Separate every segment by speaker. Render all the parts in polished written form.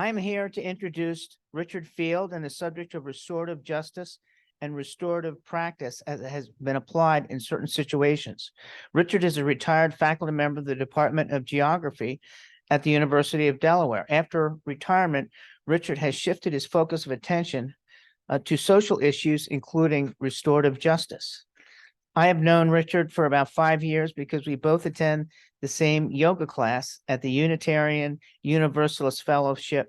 Speaker 1: I am here to introduce Richard Field and the subject of restorative justice and restorative practice as it has been applied in certain situations. Richard is a retired faculty member of the Department of Geography at the University of Delaware. After retirement, Richard has shifted his focus of attention to social issues, including restorative justice. I have known Richard for about 5 years because we both attend the same yoga class at the Unitarian Universalist Fellowship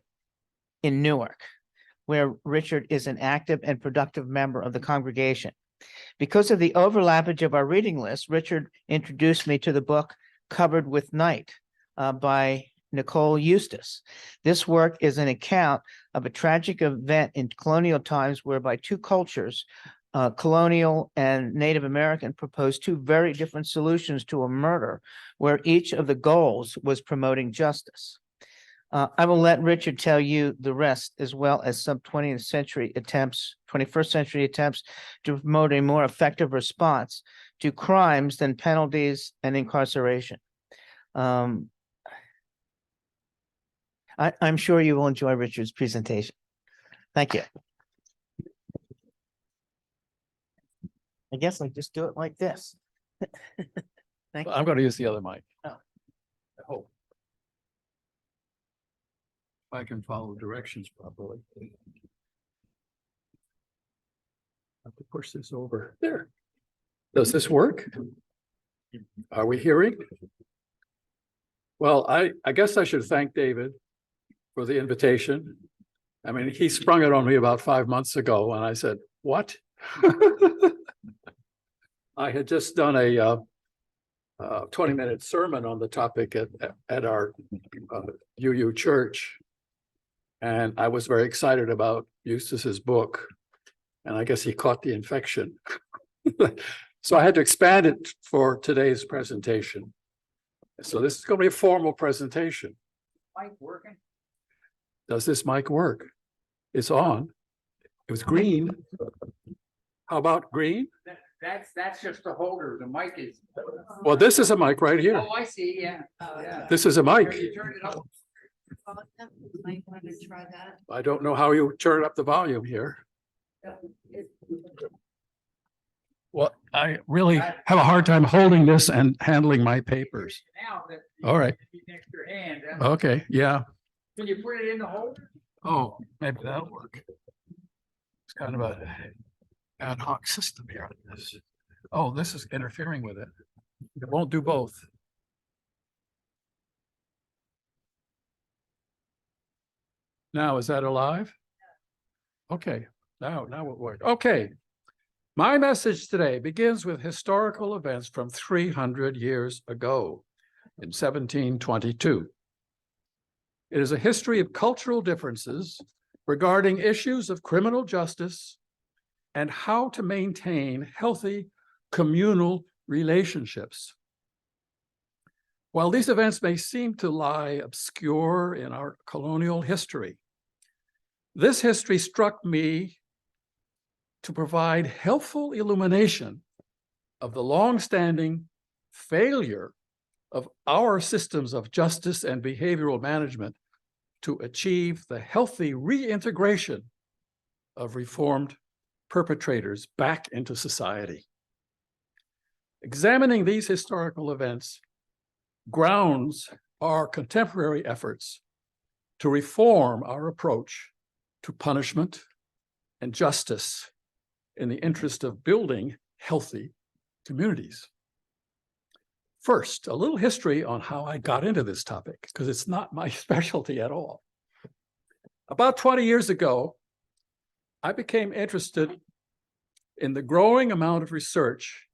Speaker 1: in Newark, where Richard is an active and productive member of the congregation. Because of the overlappage of our reading list, Richard introduced me to the book Covered with Night by Nicole Eustace. This work is an account of a tragic event in colonial times whereby two cultures, colonial and Native American, proposed two very different solutions to a murder where each of the goals was promoting justice. I will let Richard tell you the rest, as well as some 21st century attempts to promote a more effective response to crimes than penalties and incarceration. I'm sure you will enjoy Richard's presentation. Thank you. I guess I just do it like this. Thank you.
Speaker 2: I'm going to use the other mic.
Speaker 1: Oh.
Speaker 2: I hope. If I can follow directions properly. I have to push this over there. Does this work? Are we hearing? Well, I guess I should thank David for the invitation. I mean, he sprung it on me about 5 months ago, and I said, "What?" I had just done a 20-minute sermon on the topic at our UU church, and I was very excited about Eustace's book, and I guess he caught the infection. So I had to expand it for today's presentation. So this is going to be a formal presentation.
Speaker 1: Mic working?
Speaker 2: Does this mic work? It's on. It was green. How about green?
Speaker 3: That's just the holder. The mic is.
Speaker 2: Well, this is a mic right here.
Speaker 3: Oh, I see. Yeah. Yeah.
Speaker 2: This is a mic.
Speaker 3: You turn it up.
Speaker 4: Might want to try that.
Speaker 2: I don't know how you turn up the volume here. Well, I really have a hard time holding this and handling my papers.
Speaker 3: Now that.
Speaker 2: All right.
Speaker 3: Next to your hand.
Speaker 2: Okay, yeah.
Speaker 3: Can you put it in the holder?
Speaker 2: Oh, maybe that'll work. It's kind of a ad hoc system here. Oh, this is interfering with it. It won't do both. Now, is that alive? Okay, now it worked. Okay. My message today begins with historical events from 300 years ago in 1722. It is a history of cultural differences regarding issues of criminal justice and how to maintain healthy communal relationships. While these events may seem to lie obscure in our colonial history, this history struck me to provide helpful illumination of the long-standing failure of our systems of justice and behavioral management to achieve the healthy reintegration of reformed perpetrators back into society. Examining these historical events grounds our contemporary efforts to reform our approach to punishment and justice in the interest of building healthy communities. First, a little history on how I got into this topic, because it's not my specialty at all. About 20 years ago, I became interested in the growing amount of research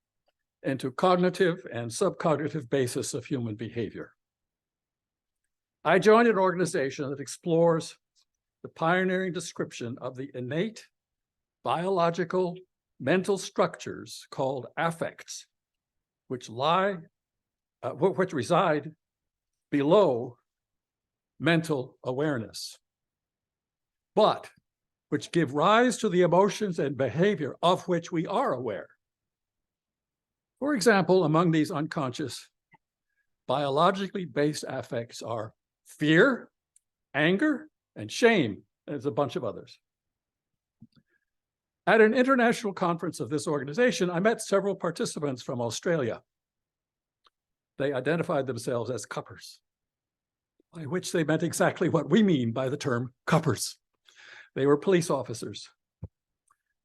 Speaker 2: into cognitive and subcognitive basis of human behavior. I joined an organization that explores the pioneering description of the innate biological mental structures called affects, which reside below mental awareness, but which give rise to the emotions and behavior of which we are aware. For example, among these unconscious, biologically based affects are fear, anger, and shame. There's a bunch of others. At an international conference of this organization, I met several participants from Australia. They identified themselves as cuppers, by which they meant exactly what we mean by the term cuppers. They were police officers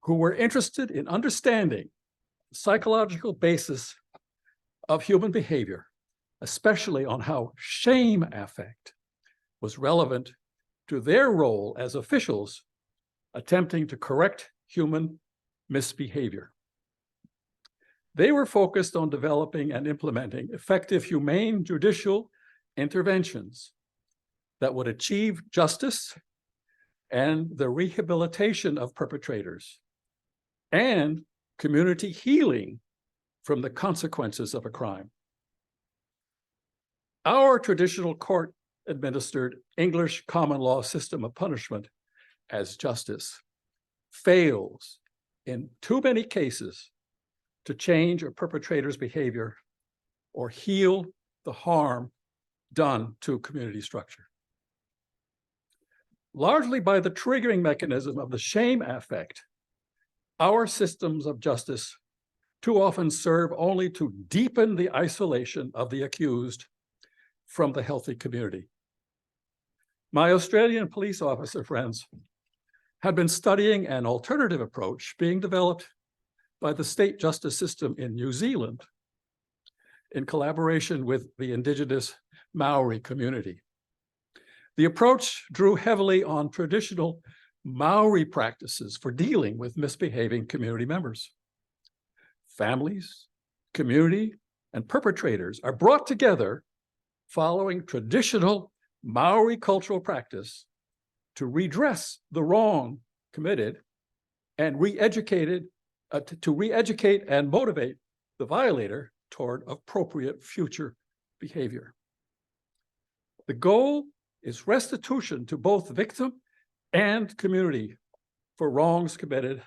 Speaker 2: who were interested in understanding the psychological basis of human behavior, especially on how shame affect was relevant to their role as officials attempting to correct human misbehavior. They were focused on developing and implementing effective humane judicial interventions that would achieve justice and the rehabilitation of perpetrators and community healing from the consequences of a crime. Our traditional court-administered English common law system of punishment as justice fails in too many cases to change a perpetrator's behavior or heal the harm done to community structure. Largely by the triggering mechanism of the shame affect, our systems of justice too often serve only to deepen the isolation of the accused from the healthy community. My Australian police officer friends had been studying an alternative approach being developed by the state justice system in New Zealand in collaboration with the Indigenous Maori community. The approach drew heavily on traditional Maori practices for dealing with misbehaving community members. Families, community, and perpetrators are brought together following traditional Maori cultural practice to redress the wrong committed and to re-educate and motivate the violator toward appropriate future behavior. The goal is restitution to both victim and community for wrongs committed,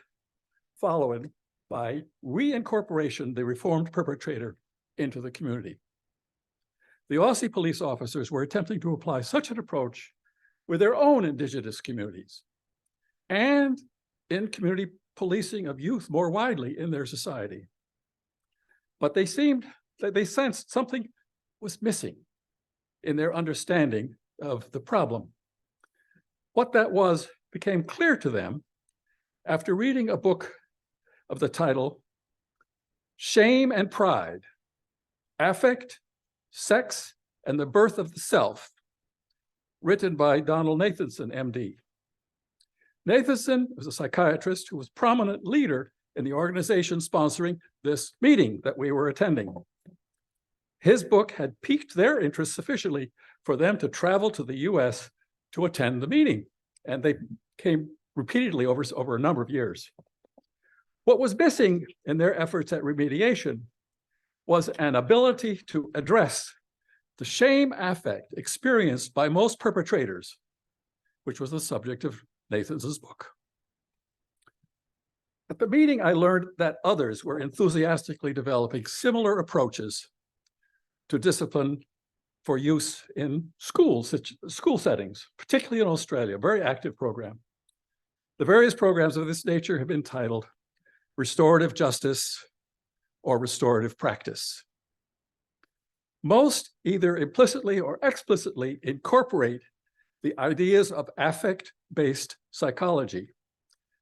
Speaker 2: followed by reincorporation of the reformed perpetrator into the community. The Aussie police officers were attempting to apply such an approach with their own Indigenous communities and in community policing of youth more widely in their society. But they sensed something was missing in their understanding of the problem. What that was became clear to them after reading a book of the title, Shame and Pride, Affect, Sex, and the Birth of the Self, written by Donald Nathanson, MD. Nathanson was a psychiatrist who was a prominent leader in the organization sponsoring this meeting that we were attending. His book had piqued their interest sufficiently for them to travel to the US to attend the meeting, and they came repeatedly over a number of years. What was missing in their efforts at remediation was an ability to address the shame affect experienced by most perpetrators, which was the subject of Nathanson's book. At the meeting, I learned that others were enthusiastically developing similar approaches to discipline for use in school settings, particularly in Australia, a very active program. The various programs of this nature have been titled Restorative Justice or Restorative Practice. Most either implicitly or explicitly incorporate the ideas of affect-based psychology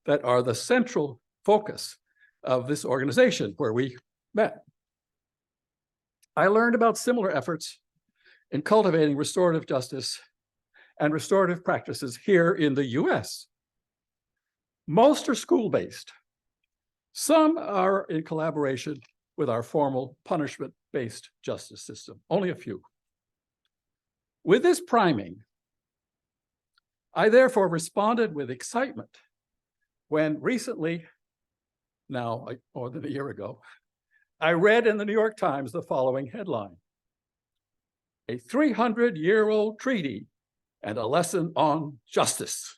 Speaker 2: that are the central focus of this organization where we met. I learned about similar efforts in cultivating restorative justice and restorative practices here in the US. Most are school-based. Some are in collaboration with our formal punishment-based justice system, only a few. With this priming, I therefore responded with excitement when recently, now more than a year ago, I read in the New York Times the following headline: a 300-year-old treaty and a lesson on justice.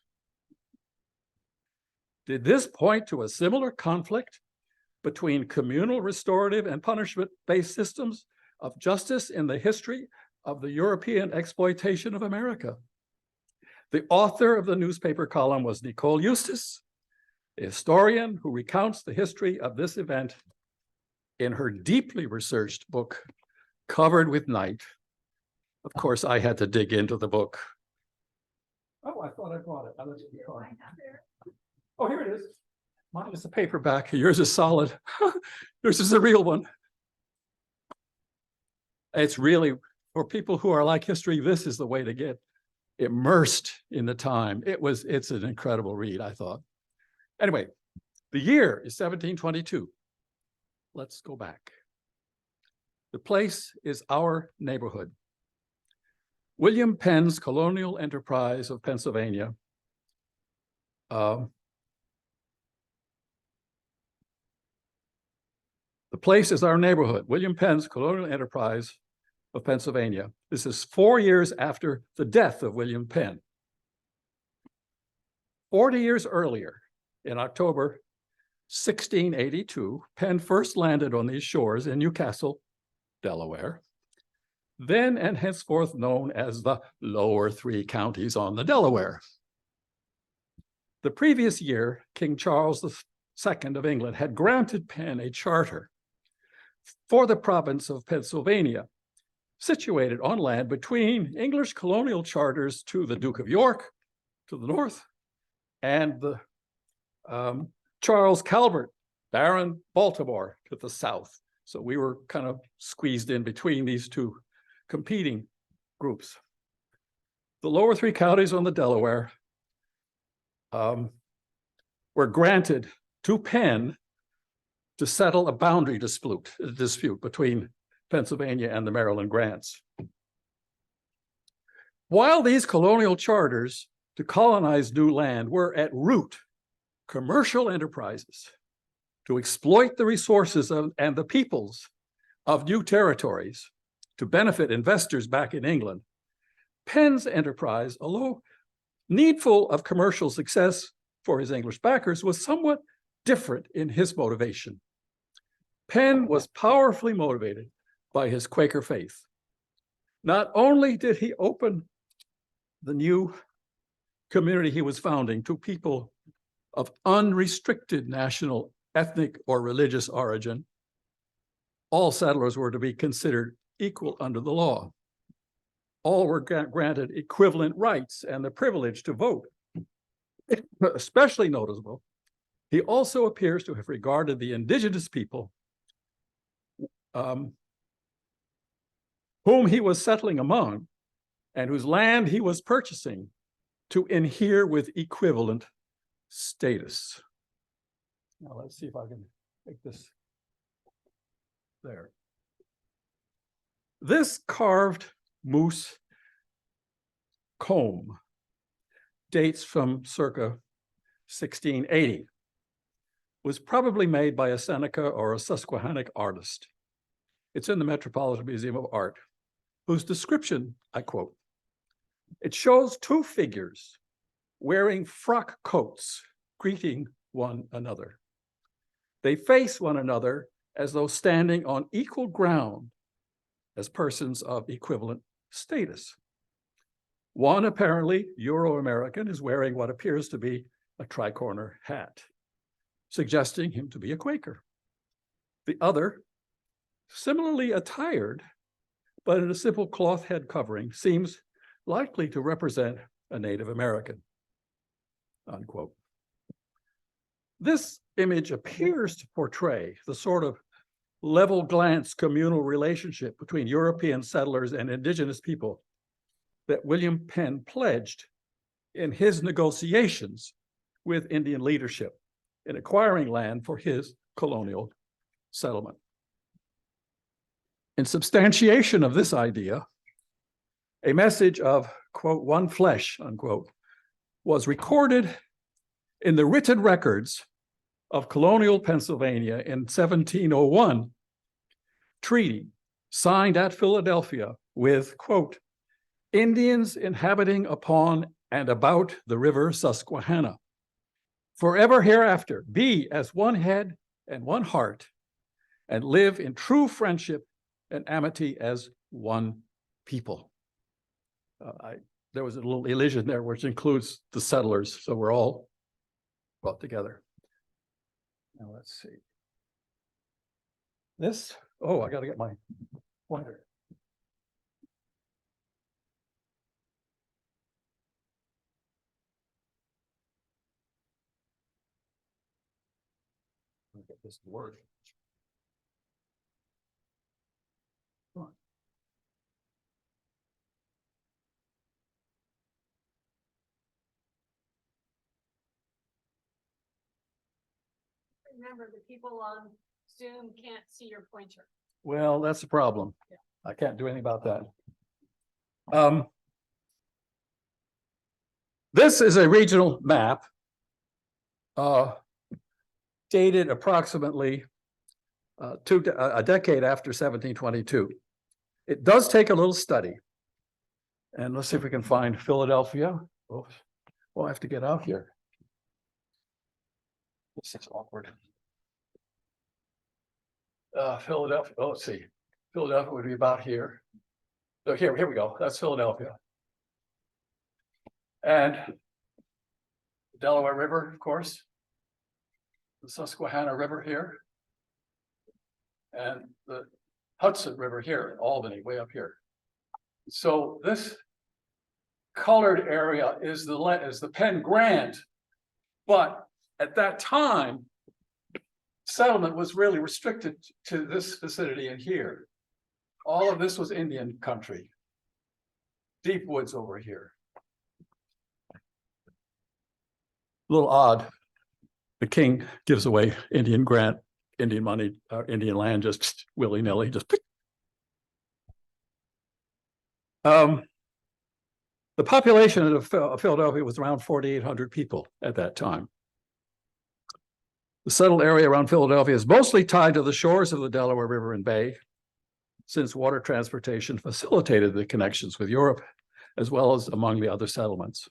Speaker 2: Did this point to a similar conflict between communal restorative and punishment-based systems of justice in the history of the European exploitation of America? The author of the newspaper column was Nicole Eustace, a historian who recounts the history of this event in her deeply researched book, Covered with Night. Of course, I had to dig into the book. Oh, I thought I brought it. Oh, here it is. Mine is a paperback. Yours is solid. Yours is a real one. It's really, for people who are like history, this is the way to get immersed in the time. It's an incredible read, I thought. Anyway, the year is 1722. Let's go back. The place is our neighborhood. William Penn's colonial enterprise of Pennsylvania the place is our neighborhood. William Penn's colonial enterprise of Pennsylvania. This is 4 years after the death of William Penn. 40 years earlier, in October 1682, Penn first landed on these shores in Newcastle, Delaware, then and henceforth known as the lower three counties on the Delaware. The previous year, King Charles II of England had granted Penn a charter for the province of Pennsylvania, situated on land between English colonial charters to the Duke of York to the north and the Charles Calvert, Baron Baltimore to the south. So we were kind of squeezed in between these two competing groups. The lower three counties on the Delaware were granted to Penn to settle a boundary dispute between Pennsylvania and the Maryland grants. While these colonial charters to colonize new land were at root commercial enterprises to exploit the resources and the peoples of new territories to benefit investors back in England, Penn's enterprise, although needful of commercial success for his English backers, was somewhat different in his motivation. Penn was powerfully motivated by his Quaker faith. Not only did he open the new community he was founding to people of unrestricted national, ethnic, or religious origin, all settlers were to be considered equal under the law. All were granted equivalent rights and the privilege to vote. Especially noticeable, he also appears to have regarded the indigenous people whom he was settling among and whose land he was purchasing to inhere with equivalent status. Now let's see if I can make this there. This carved moose comb dates from circa 1680, was probably made by a Seneca or a Susquehannock artist. It's in the Metropolitan Museum of Art, whose description, I quote, "It shows two figures wearing frock coats, greeting one another. They face one another as though standing on equal ground as persons of equivalent status. One, apparently Euro-American, is wearing what appears to be a tricorner hat, suggesting him to be a Quaker. The other, similarly attired, but in a simple cloth head covering, seems likely to represent a Native American," unquote. This image appears to portray the sort of level glance communal relationship between European settlers and indigenous people that William Penn pledged in his negotiations with Indian leadership in acquiring land for his colonial settlement. In substantiation of this idea, a message of, quote, "one flesh," unquote, was recorded in the written records of colonial Pennsylvania in 1701 treaty signed at Philadelphia with, quote, "Indians inhabiting upon and about the river Susquehanna, forever hereafter be as one head and one heart, and live in true friendship and amity as one people." there was a little elision there, which includes the settlers. So we're all brought together. Now let's see. This, oh, I got to get my pointer. Let me get this to work. Come on.
Speaker 4: Remember, the people on Zoom can't see your pointer.
Speaker 2: Well, that's a problem. I can't do anything about that. This is a regional map dated approximately a decade after 1722. It does take a little study. And let's see if we can find Philadelphia. Oh, well, I have to get out here. This is awkward. Philadelphia, oh, let's see. Philadelphia would be about here. So here we go. That's Philadelphia. And the Delaware River, of course. The Susquehanna River here. And the Hudson River here, Albany, way up here. So this colored area is the Penn Grant, but at that time, settlement was really restricted to this vicinity in here. All of this was Indian country. Deep woods over here. A little odd. The king gives away Indian grant, Indian money, Indian land, just willy-nilly, just. The population of Philadelphia was around 4,800 people at that time. The settled area around Philadelphia is mostly tied to the shores of the Delaware River and Bay, since water transportation facilitated the connections with Europe, as well as among the other settlements.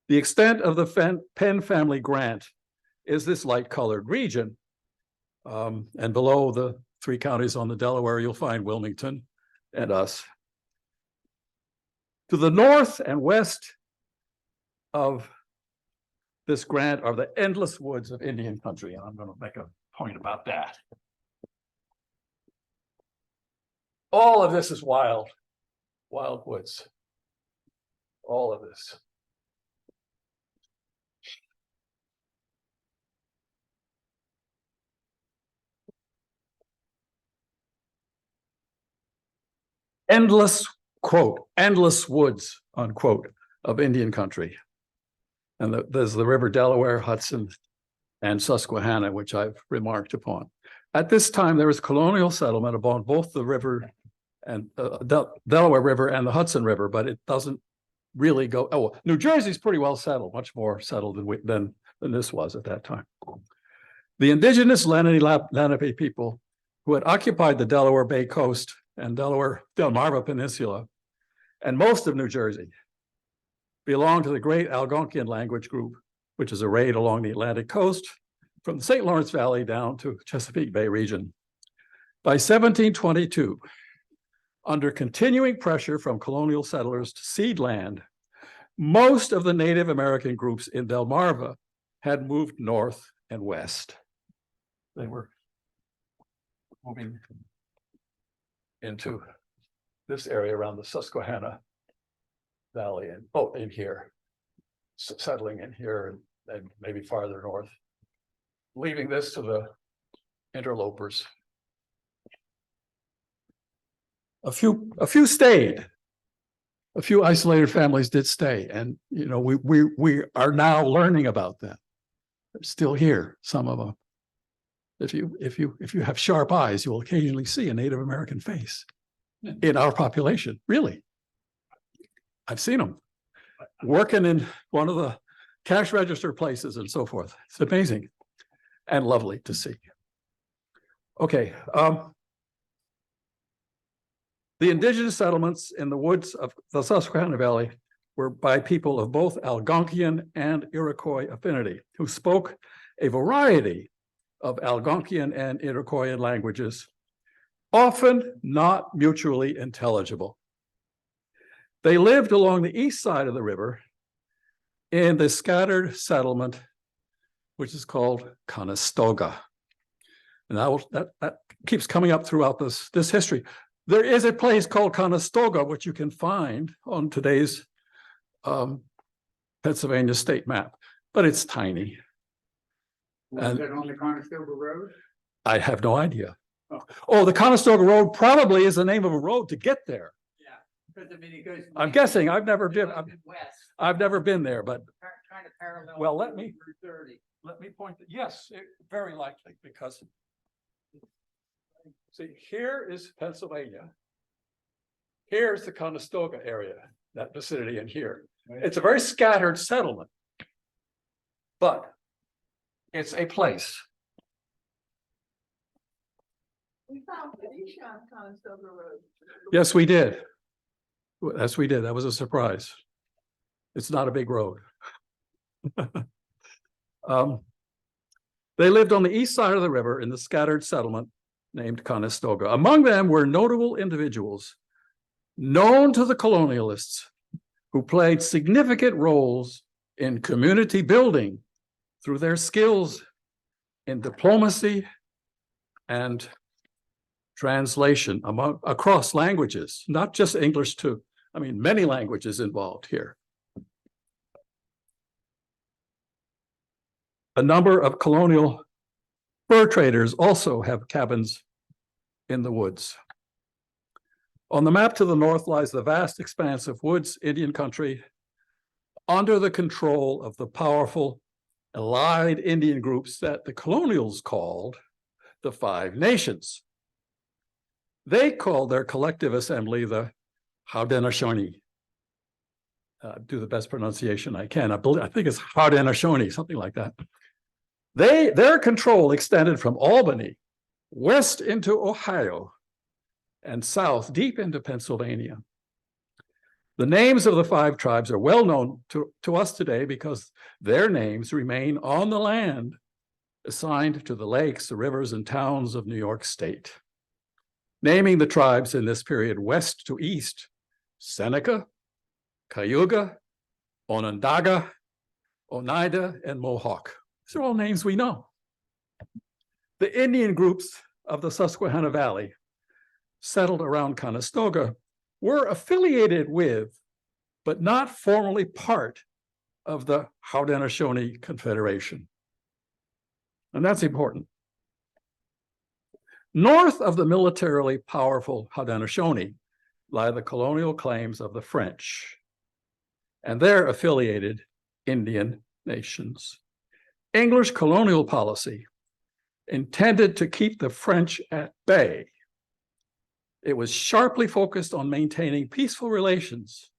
Speaker 2: The extent of the Penn family grant is this light-colored region. And below the 3 counties on the Delaware, you'll find Wilmington and us. To the north and west of this grant are the endless woods of Indian country, and I'm going to make a point about that. All of this is wild woods. All of this. Endless, quote, endless woods, unquote, of Indian country. And there's the River Delaware, Hudson, and Susquehanna, which I've remarked upon. At this time, there was colonial settlement upon both the river and Delaware River and the Hudson River, but it doesn't really go. Oh, New Jersey's pretty well settled, much more settled than this was at that time. The indigenous Lenape people who had occupied the Delaware Bay coast and Delmarva Peninsula and most of New Jersey belonged to the great Algonquian language group, which is arrayed along the Atlantic coast from the St. Lawrence Valley down to Chesapeake Bay region. By 1722, under continuing pressure from colonial settlers to cede land, most of the Native American groups in Delmarva had moved north and west. They were moving into this area around the Susquehanna Valley and in here, settling in here and maybe farther north, leaving this to the interlopers. A few stayed. A few isolated families did stay, and you know we are now learning about them. They're still here, some of them. If you have sharp eyes, you will occasionally see a Native American face in our population. Really, I've seen them working in one of the cash register places and so forth. It's amazing and lovely to see. Okay. The indigenous settlements in the woods of the Susquehanna Valley were by people of both Algonquian and Iroquois affinity, who spoke a variety of Algonquian and Iroquoian languages, often not mutually intelligible. They lived along the east side of the river in the scattered settlement, which is called Conestoga. And that keeps coming up throughout this history. There is a place called Conestoga, which you can find on today's Pennsylvania state map, but it's tiny.
Speaker 3: Was that on the Conestoga Road?
Speaker 2: I have no idea. Oh, the Conestoga Road probably is the name of a road to get there.
Speaker 3: Yeah, because I mean, it goes.
Speaker 2: I'm guessing. I've never been.
Speaker 3: West.
Speaker 2: I've never been there, but
Speaker 3: Kind of parallel.
Speaker 2: Well, let me-
Speaker 3: Route 30.
Speaker 2: let me point that, yes, very likely, because see, here is Pennsylvania. Here's the Conestoga area, that vicinity in here. It's a very scattered settlement, but it's a place.
Speaker 5: We found Felicia on Conestoga Road.
Speaker 2: Yes, we did. Yes, we did. That was a surprise. It's not a big road. They lived on the east side of the river in the scattered settlement named Conestoga. Among them were notable individuals known to the colonialists who played significant roles in community building through their skills in diplomacy and translation across languages, not just English too. I mean, many languages involved here. A number of colonial fur traders also have cabins in the woods. On the map to the north lies the vast expanse of woods, Indian country, under the control of the powerful allied Indian groups that the colonials called the Five Nations. They called their collective assembly the Haudenosaunee. Do the best pronunciation I can. I think it's Haudenosaunee, something like that. Their control extended from Albany west into Ohio and south deep into Pennsylvania. The names of the five tribes are well known to us today because their names remain on the land assigned to the lakes, the rivers, and towns of New York State. Naming the tribes in this period west to east: Seneca, Cayuga, Onondaga, Oneida, and Mohawk. These are all names we know. The Indian groups of the Susquehanna Valley settled around Conestoga were affiliated with, but not formally part of the Haudenosaunee Confederation. And that's important. North of the militarily powerful Haudenosaunee lie the colonial claims of the French and their affiliated Indian nations. English colonial policy intended to keep the French at bay. It was sharply focused on maintaining peaceful relations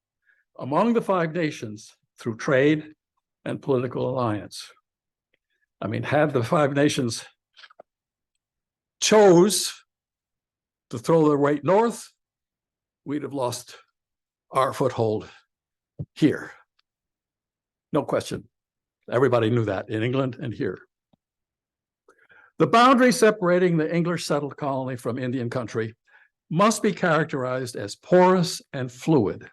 Speaker 2: among the Five Nations through trade and political alliance. I mean, had the Five Nations chose to throw their weight north, we'd have lost our foothold here. No question. Everybody knew that in England and here. The boundary separating the English settled colony from Indian country must be characterized as porous and fluid.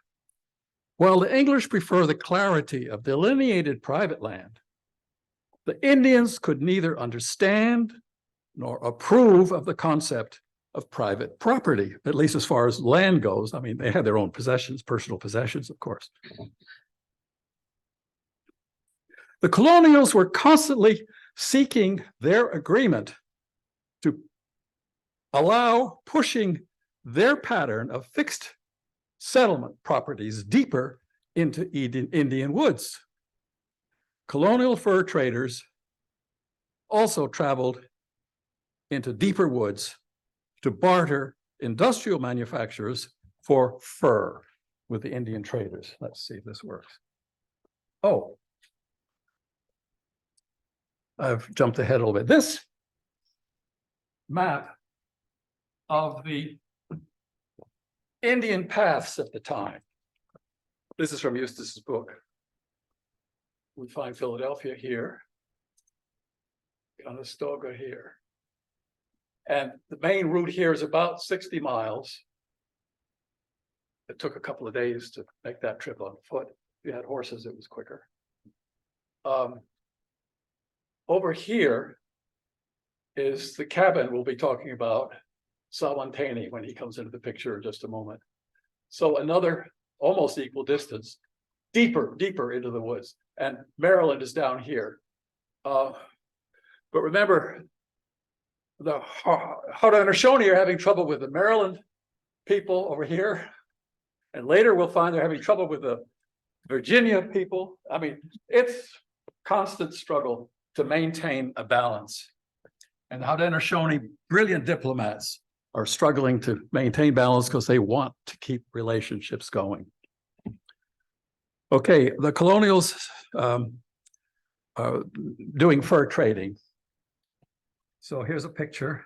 Speaker 2: While the English prefer the clarity of delineated private land, the Indians could neither understand nor approve of the concept of private property, at least as far as land goes. I mean, they had their own possessions, personal possessions, of course. The colonials were constantly seeking their agreement to allow pushing their pattern of fixed settlement properties deeper into Indian woods. Colonial fur traders also traveled into deeper woods to barter industrial manufacturers for fur with the Indian traders. Let's see if this works. Oh, I've jumped ahead a little bit. This map of the Indian paths at the time. This is from Eustace's book. We find Philadelphia here, Conestoga here. And the main route here is about 60 miles. It took a couple of days to make that trip on foot. If you had horses, it was quicker. Over here is the cabin we'll be talking about, Sawantaney, when he comes into the picture in just a moment. So another almost equal distance, deeper into the woods. And Maryland is down here. But remember, the Haudenosaunee are having trouble with the Maryland people over here. And later we'll find they're having trouble with the Virginia people. I mean, it's constant struggle to maintain a balance. And the Haudenosaunee, brilliant diplomats, are struggling to maintain balance because they want to keep relationships going. Okay, the colonials are doing fur trading. So here's a picture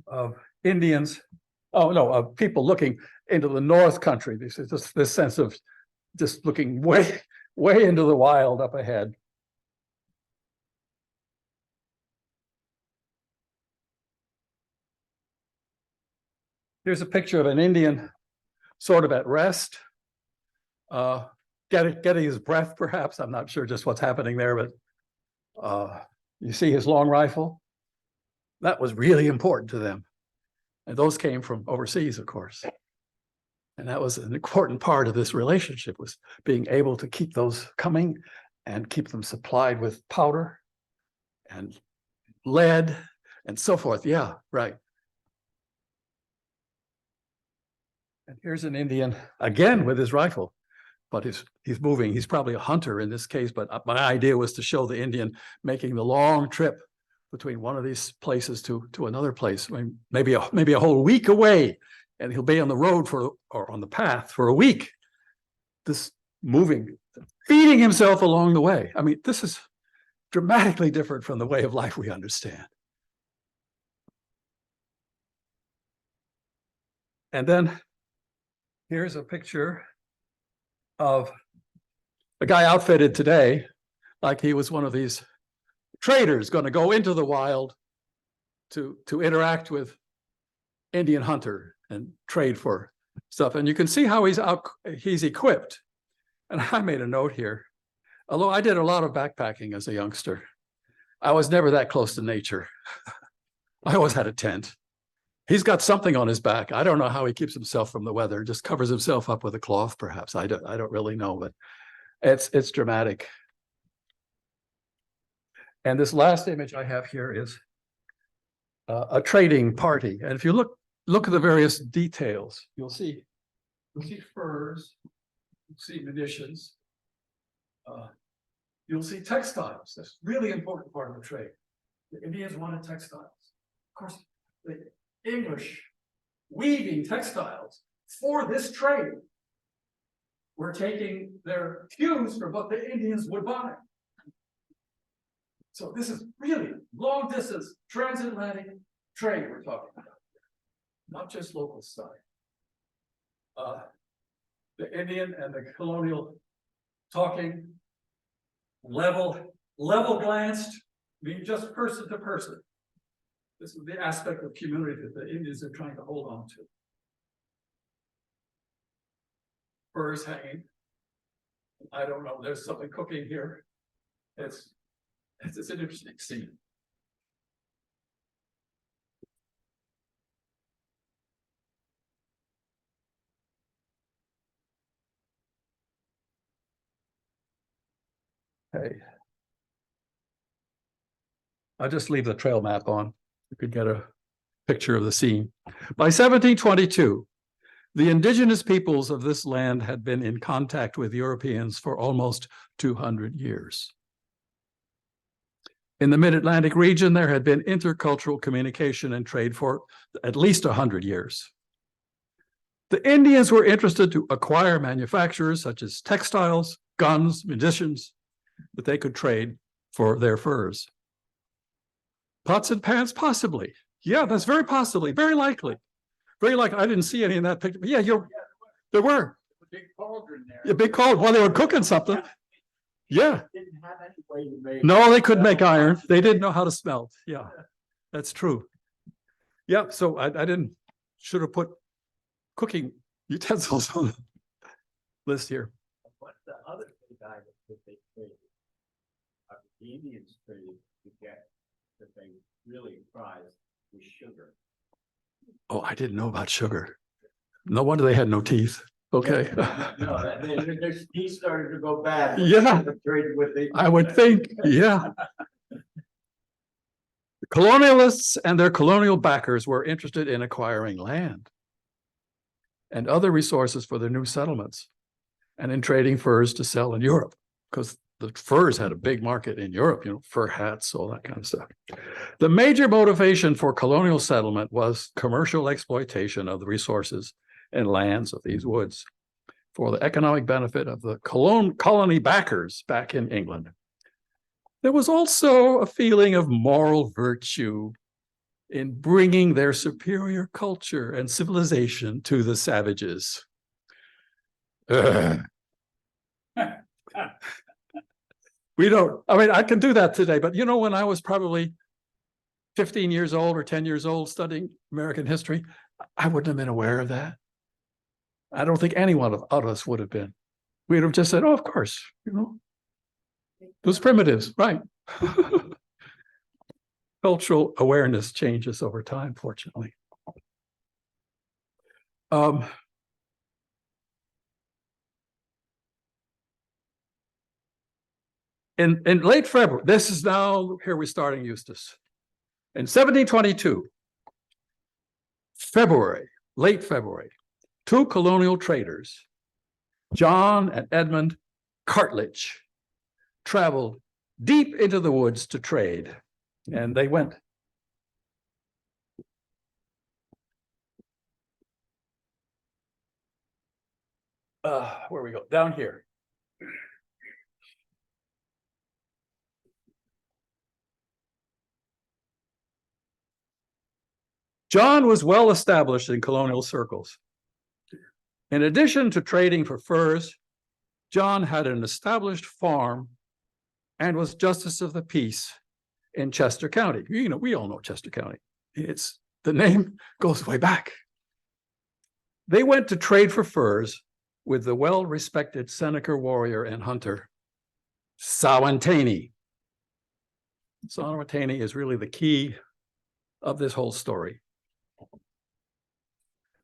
Speaker 2: of Indians, of people looking into the North Country. This is just this sense of just looking way into the wild up ahead. Here's a picture of an Indian sort of at rest, getting his breath, perhaps. I'm not sure just what's happening there, but you see his long rifle. That was really important to them. And those came from overseas, of course. And that was an important part of this relationship, was being able to keep those coming and keep them supplied with powder and lead and so forth. Yeah, right. And here's an Indian, again, with his rifle, but he's moving. He's probably a hunter in this case, but my idea was to show the Indian making the long trip between one of these places to another place. I mean, maybe a whole week away, and he'll be on the road or on the path for a week. This moving, feeding himself along the way. I mean, this is dramatically different from the way of life we understand. And then here's a picture of a guy outfitted today like he was one of these traders going to go into the wild to interact with Indian hunter and trade for stuff. And you can see how he's equipped. And I made a note here. Although I did a lot of backpacking as a youngster, I was never that close to nature. I always had a tent. He's got something on his back. I don't know how he keeps himself from the weather. Just covers himself up with a cloth, perhaps. I don't really know, but it's dramatic. And this last image I have here is a trading party. And if you look at the various details, you'll see furs, you'll see munitions, you'll see textiles. That's a really important part of the trade. The Indians wanted textiles. Of course, the English weaving textiles for this trade were taking their cues from what the Indians would buy. So this is really long distance transatlantic trade we're talking about, not just local stuff. The Indian and the colonial talking, level glanced, I mean just person to person. This is the aspect of community that the Indians are trying to hold on to. Furs hanging. I don't know, there's something cooking here. It's an interesting scene. Okay. I'll just leave the trail map on. You could get a picture of the scene. By 1722, the indigenous peoples of this land had been in contact with Europeans for almost 200 years. In the mid-Atlantic region, there had been intercultural communication and trade for at least 100 years. The Indians were interested to acquire manufacturers such as textiles, guns, munitions, that they could trade for their furs. Pots and pans, possibly. Yeah, that's very possibly, very likely. Very likely. I didn't see any in that picture. But yeah, there were.
Speaker 3: A big cauldron there.
Speaker 2: A big cauldron. Well, they were cooking something. Yeah.
Speaker 3: Didn't have any way to make.
Speaker 2: No, they couldn't make iron. They didn't know how to smelt. Yeah, that's true. Yeah, so I should have put cooking utensils on the list here.
Speaker 3: What the other big item that they traded, the Indians traded to get, that they really prized was sugar.
Speaker 2: Oh, I didn't know about sugar. No wonder they had no teeth. Okay.
Speaker 3: No, their teeth started to go bad.
Speaker 2: Yeah.
Speaker 3: Traded with the.
Speaker 2: I would think, yeah. The colonialists and their colonial backers were interested in acquiring land and other resources for their new settlements and in trading furs to sell in Europe, because the furs had a big market in Europe, fur hats, all that kind of stuff. The major motivation for colonial settlement was commercial exploitation of the resources and lands of these woods for the economic benefit of the colony backers back in England. There was also a feeling of moral virtue in bringing their superior culture and civilization to the savages. We don't, I mean, I can do that today, but when I was probably 15 years old or 10 years old studying American history, I wouldn't have been aware of that. I don't think any one of us would have been. We'd have just said, oh, of course, those primitives, right? Cultural awareness changes over time, fortunately. In late February, this is now, here we're starting Eustace. In 1722, late February, two colonial traders, John and Edmund Cartledge, traveled deep into the woods to trade. And they went where we go? Down here. John was well established in colonial circles. In addition to trading for furs, John had an established farm and was justice of the peace in Chester County. We all know Chester County. The name goes way back. They went to trade for furs with the well-respected Seneca warrior and hunter, Sawantaney. Sawantaney is really the key of this whole story.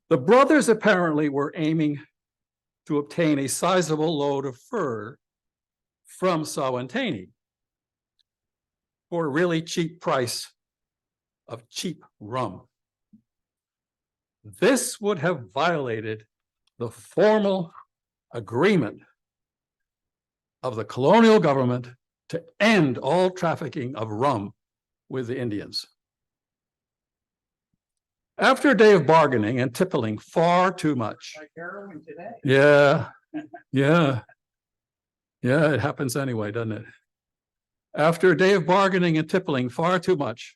Speaker 2: The brothers apparently were aiming to obtain a sizable load of fur from Sawantaney for a really cheap price of cheap rum. This would have violated the formal agreement of the colonial government to end all trafficking of rum with the Indians. After a day of bargaining and tippling far too much.
Speaker 3: Like heroin today.
Speaker 2: Yeah, it happens anyway, doesn't it? After a day of bargaining and tippling far too much,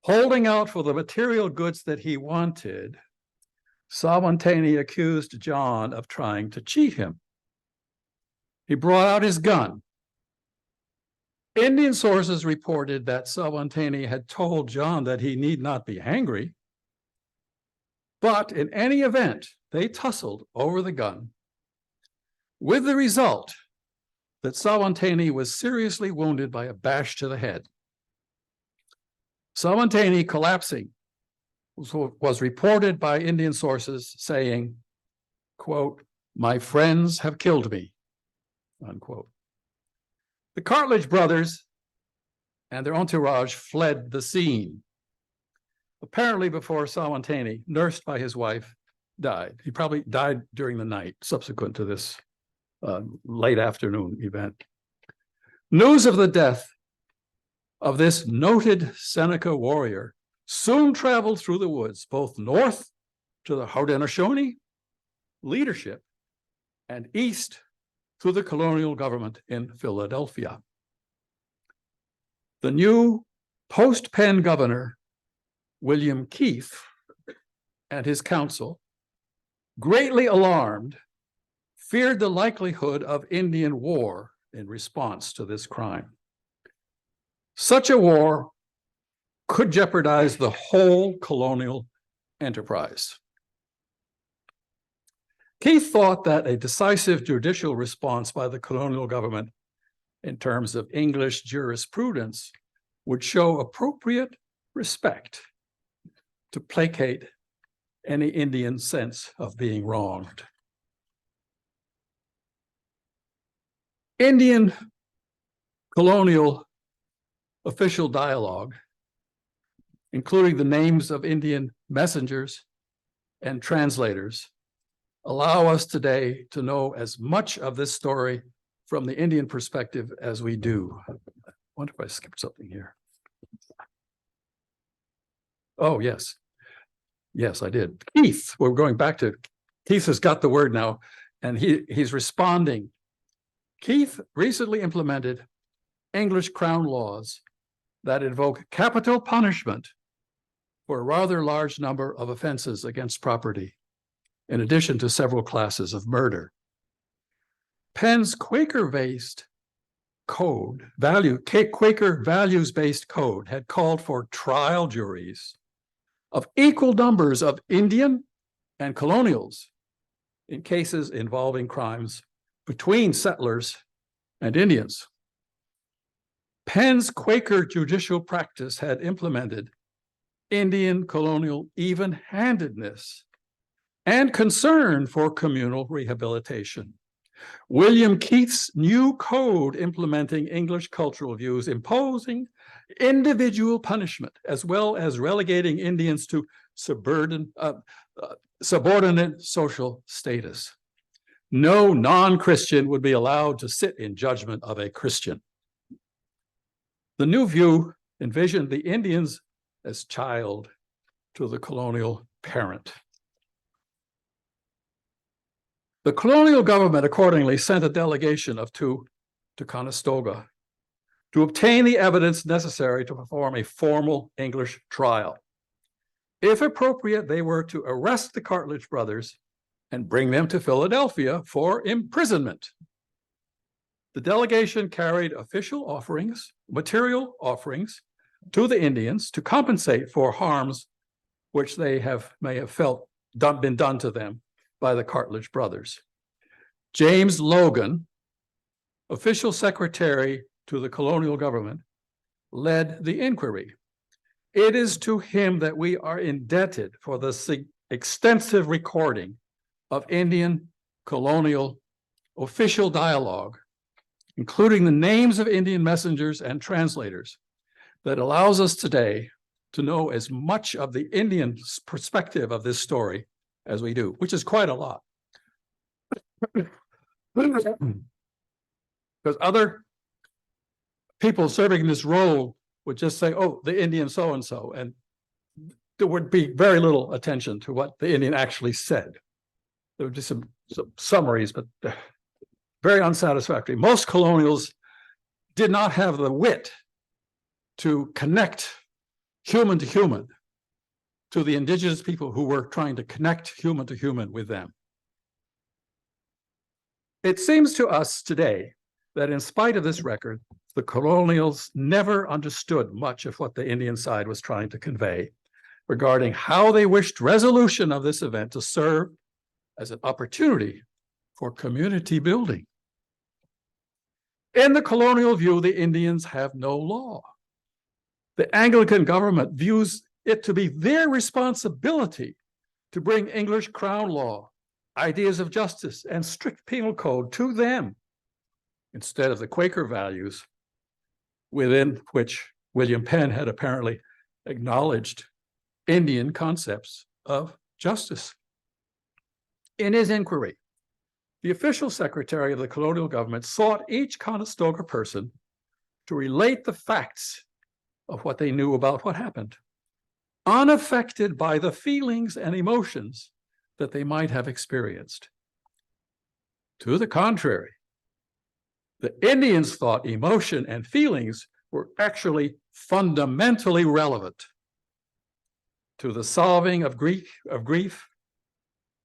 Speaker 2: holding out for the material goods that he wanted, Sawantaney accused John of trying to cheat him. He brought out his gun. Indian sources reported that Sawantaney had told John that he need not be angry, but in any event, they tussled over the gun, with the result that Sawantaney was seriously wounded by a bash to the head. Sawantaney collapsing was reported by Indian sources saying, quote, "My friends have killed me," unquote. The Cartledge brothers and their entourage fled the scene, apparently before Sawantaney, nursed by his wife, died. He probably died during the night subsequent to this late afternoon event. News of the death of this noted Seneca warrior soon traveled through the woods, both north to the Haudenosaunee leadership and east to the colonial government in Philadelphia. The new post-Penn governor, William Keefe, and his council, greatly alarmed, feared the likelihood of Indian war in response to this crime. Such a war could jeopardize the whole colonial enterprise. Keith thought that a decisive judicial response by the colonial government in terms of English jurisprudence would show appropriate respect to placate any Indian sense of being wronged. Indian colonial official dialogue, including the names of Indian messengers and translators, allow us today to know as much of this story from the Indian perspective as we do. I wonder if I skipped something here. Oh, yes. Yes, I did. Keith, we're going back to, Keith has got the word now, and he's responding. Keith recently implemented English Crown laws that invoke capital punishment for a rather large number of offenses against property, in addition to several classes of murder. Penn's Quaker-based code, Quaker values-based code had called for trial juries of equal numbers of Indian and colonials in cases involving crimes between settlers and Indians. Penn's Quaker judicial practice had implemented Indian colonial even-handedness and concern for communal rehabilitation. William Keith's new code implementing English cultural views, imposing individual punishment, as well as relegating Indians to subordinate social status. No non-Christian would be allowed to sit in judgment of a Christian. The new view envisioned the Indians as child to the colonial parent. The colonial government accordingly sent a delegation of two to Conestoga to obtain the evidence necessary to perform a formal English trial. If appropriate, they were to arrest the Cartledge brothers and bring them to Philadelphia for imprisonment. The delegation carried official offerings, material offerings to the Indians to compensate for harms which they may have felt been done to them by the Cartledge brothers. James Logan, official secretary to the colonial government, led the inquiry. It is to him that we are indebted for the extensive recording of Indian colonial official dialogue, including the names of Indian messengers and translators, that allows us today to know as much of the Indian perspective of this story as we do, which is quite a lot. Because other people serving this role would just say, oh, the Indian so-and-so, and there would be very little attention to what the Indian actually said. There would be some summaries, but very unsatisfactory. Most colonials did not have the wit to connect human to human to the indigenous people who were trying to connect human to human with them. It seems to us today that in spite of this record, the colonials never understood much of what the Indian side was trying to convey regarding how they wished resolution of this event to serve as an opportunity for community building. In the colonial view, the Indians have no law. The Anglican government views it to be their responsibility to bring English crown law, ideas of justice, and strict penal code to them, instead of the Quaker values within which William Penn had apparently acknowledged Indian concepts of justice. In his inquiry, the official secretary of the colonial government sought each Conestoga person to relate the facts of what they knew about what happened, unaffected by the feelings and emotions that they might have experienced. To the contrary, the Indians thought emotion and feelings were actually fundamentally relevant to the solving of grief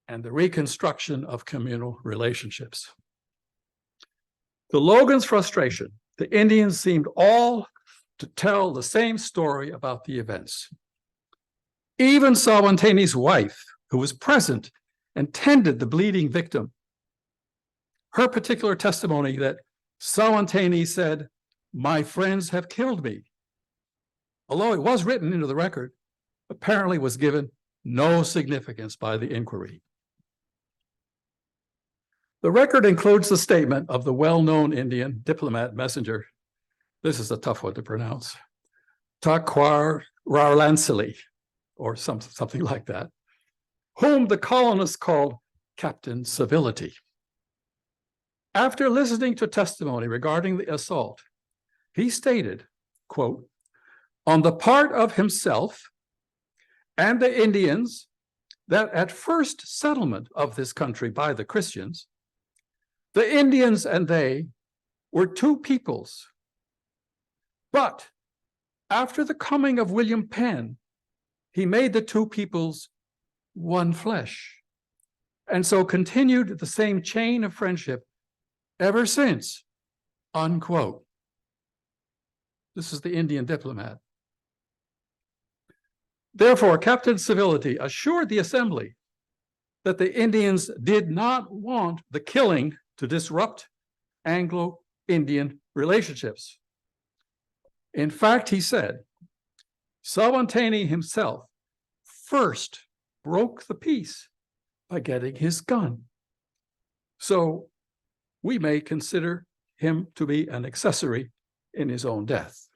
Speaker 2: and the reconstruction of communal relationships. To Logan's frustration, the Indians seemed all to tell the same story about the events. Even Sawantaney's wife, who was present and tended the bleeding victim. Her particular testimony that Sawantaney said, "My friends have killed me," although it was written into the record, apparently was given no significance by the inquiry. The record includes the statement of the well-known Indian diplomat messenger. This is a tough one to pronounce. Taquar Rarlansili, or something like that, whom the colonists called Captain Civility. After listening to testimony regarding the assault, he stated, quote, "On the part of himself and the Indians, that at first settlement of this country by the Christians, the Indians and they were two peoples. But after the coming of William Penn, he made the two peoples one flesh, and so continued the same chain of friendship ever since," unquote. This is the Indian diplomat. Therefore, Captain Civility assured the assembly that the Indians did not want the killing to disrupt Anglo-Indian relationships. In fact, he said, Sawantaney himself first broke the peace by getting his gun. So we may consider him to be an accessory in his own death,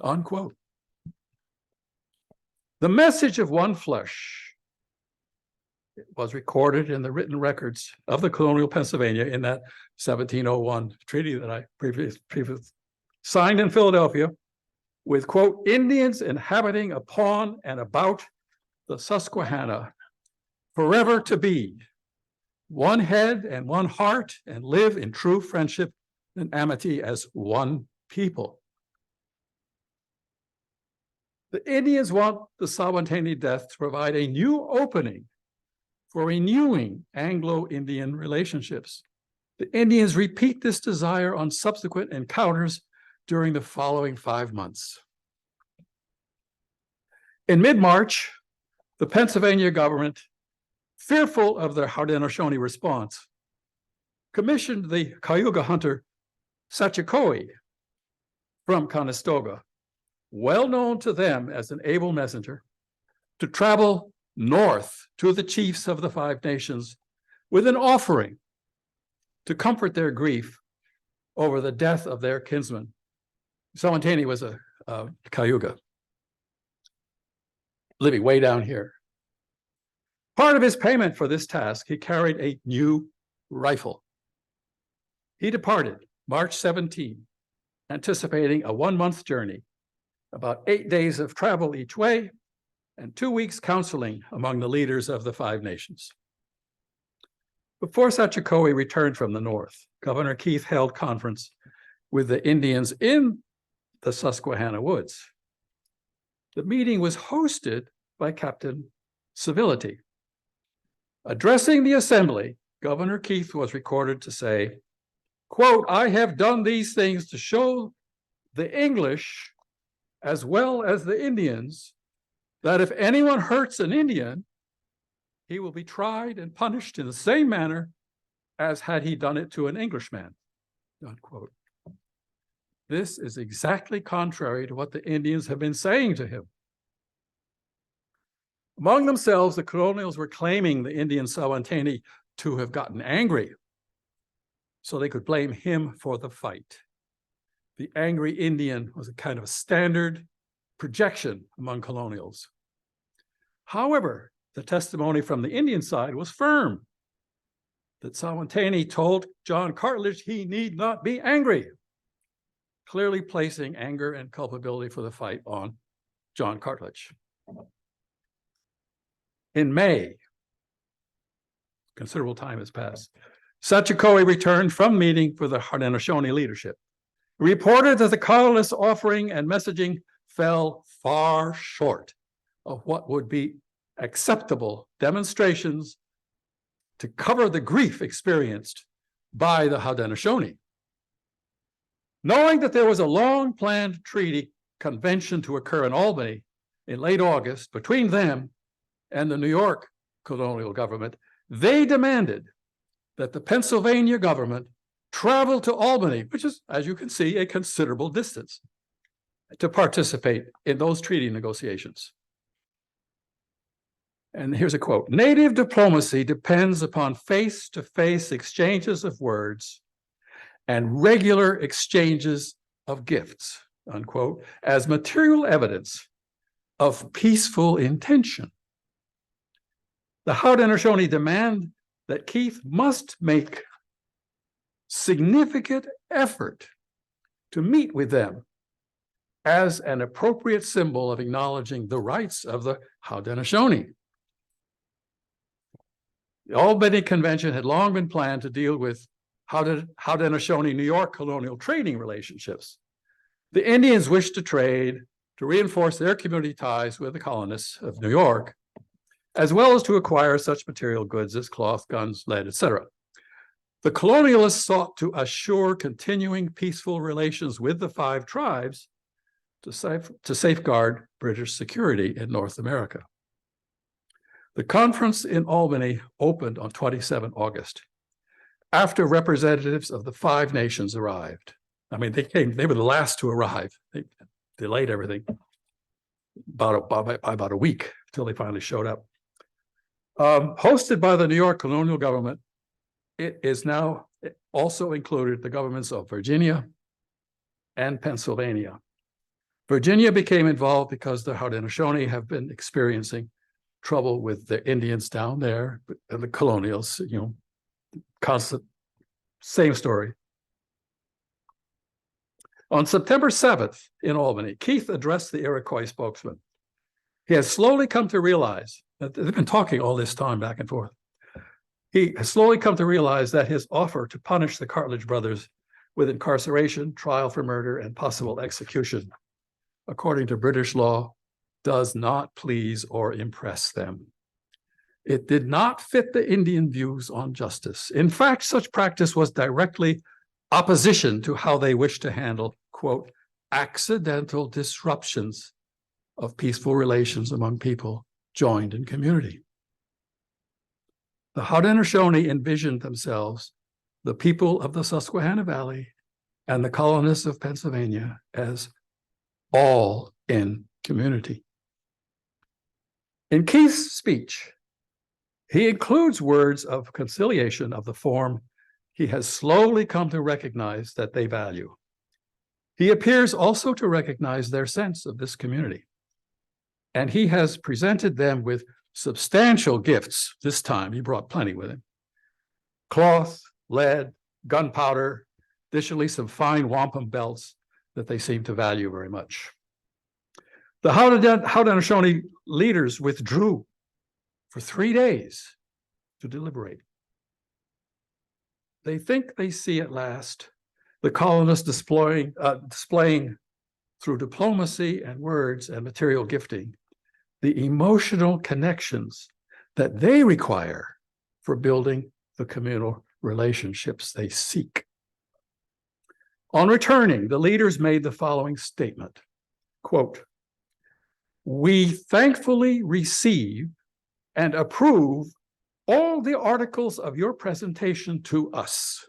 Speaker 2: unquote. The message of one flesh was recorded in the written records of the colonial Pennsylvania in that 1701 treaty that I previously signed in Philadelphia with, quote, "Indians inhabiting upon and about the Susquehanna forever to be one head and one heart and live in true friendship and amity as one people." The Indians want the Sawantaney death to provide a new opening for renewing Anglo-Indian relationships. The Indians repeat this desire on subsequent encounters during the following 5 months. In mid-March, the Pennsylvania government, fearful of the Haudenosaunee response, commissioned the Cayuga hunter Sawantaney from Conestoga, well known to them as an able messenger, to travel north to the chiefs of the Five Nations with an offering to comfort their grief over the death of their kinsman. Sawantaney was a Cayuga, living way down here. Part of his payment for this task, he carried a new rifle. He departed March 17, anticipating a 1-month journey, about 8 days of travel each way, and 2 weeks counseling among the leaders of the Five Nations. Before Sawantaney returned from the north, Governor Keith held conference with the Indians in the Susquehanna woods. The meeting was hosted by Captain Civility. Addressing the assembly, Governor Keith was recorded to say, quote, "I have done these things to show the English as well as the Indians that if anyone hurts an Indian, he will be tried and punished in the same manner as had he done it to an Englishman," unquote. This is exactly contrary to what the Indians have been saying to him. Among themselves, the colonials were claiming the Indian Sawantaney to have gotten angry so they could blame him for the fight. The angry Indian was a kind of standard projection among colonials. However, the testimony from the Indian side was firm that Sawantaney told John Cartledge he need not be angry, clearly placing anger and culpability for the fight on John Cartledge. In May, considerable time has passed, Sawantaney returned from meeting for the Haudenosaunee leadership. He reported that the colonists' offering and messaging fell far short of what would be acceptable demonstrations to cover the grief experienced by the Haudenosaunee. Knowing that there was a long-planned treaty convention to occur in Albany in late August between them and the New York colonial government, They demanded that the Pennsylvania government travel to Albany, which is, as you can see, a considerable distance, to participate in those treaty negotiations. And here's a quote: "Native diplomacy depends upon face-to-face exchanges of words and regular exchanges of gifts," unquote, as material evidence of peaceful intention. The Haudenosaunee demand that Keith must make significant effort to meet with them as an appropriate symbol of acknowledging the rights of the Haudenosaunee. The Albany Convention had long been planned to deal with Haudenosaunee New York colonial trading relationships. The Indians wished to trade to reinforce their community ties with the colonists of New York, as well as to acquire such material goods as cloth, guns, lead, etc. The colonialists sought to assure continuing peaceful relations with the 5 tribes to safeguard British security in North America. The conference in Albany opened on 27 August, after representatives of the 5 nations arrived. I mean, they were the last to arrive. They delayed everything by about a week until they finally showed up. Hosted by the New York colonial government, it is now also included the governments of Virginia and Pennsylvania. Virginia became involved because the Haudenosaunee have been experiencing trouble with the Indians down there and the colonials, constant, same story. On September 7th in Albany, Keith addressed the Iroquois spokesman. He has slowly come to realize that they've been talking all this time back and forth. He has slowly come to realize that his offer to punish the Cartledge brothers with incarceration, trial for murder, and possible execution, according to British law, does not please or impress them. It did not fit the Indian views on justice. In fact, such practice was directly opposition to how they wished to handle, quote, accidental disruptions of peaceful relations among people joined in community. The Haudenosaunee envisioned themselves, the people of the Susquehanna Valley and the colonists of Pennsylvania, as all in community. In Keith's speech, he includes words of conciliation of the form he has slowly come to recognize that they value. He appears also to recognize their sense of this community, and he has presented them with substantial gifts. This time he brought plenty with him: cloth, lead, gunpowder, additionally some fine wampum belts that they seem to value very much. The Haudenosaunee leaders withdrew for 3 days to deliberate. They think they see at last the colonists displaying through diplomacy and words and material gifting the emotional connections that they require for building the communal relationships they seek. On returning, the leaders made the following statement, quote, "We thankfully receive and approve all the articles of your presentation to us,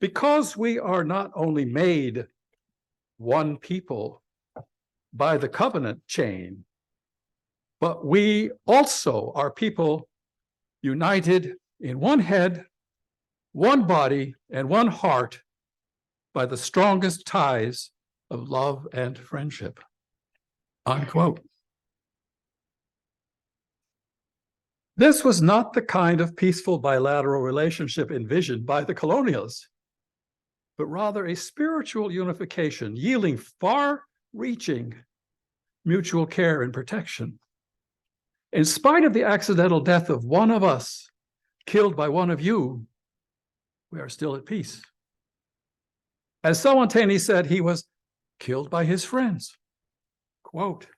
Speaker 2: because we are not only made one people by the covenant chain, but we also are people united in one head, one body, and one heart by the strongest ties of love and friendship," unquote. This was not the kind of peaceful bilateral relationship envisioned by the colonialists, but rather a spiritual unification yielding far-reaching mutual care and protection. In spite of the accidental death of one of us, killed by one of you, we are still at peace. As Sawantaney said, he was killed by his friends. Quote,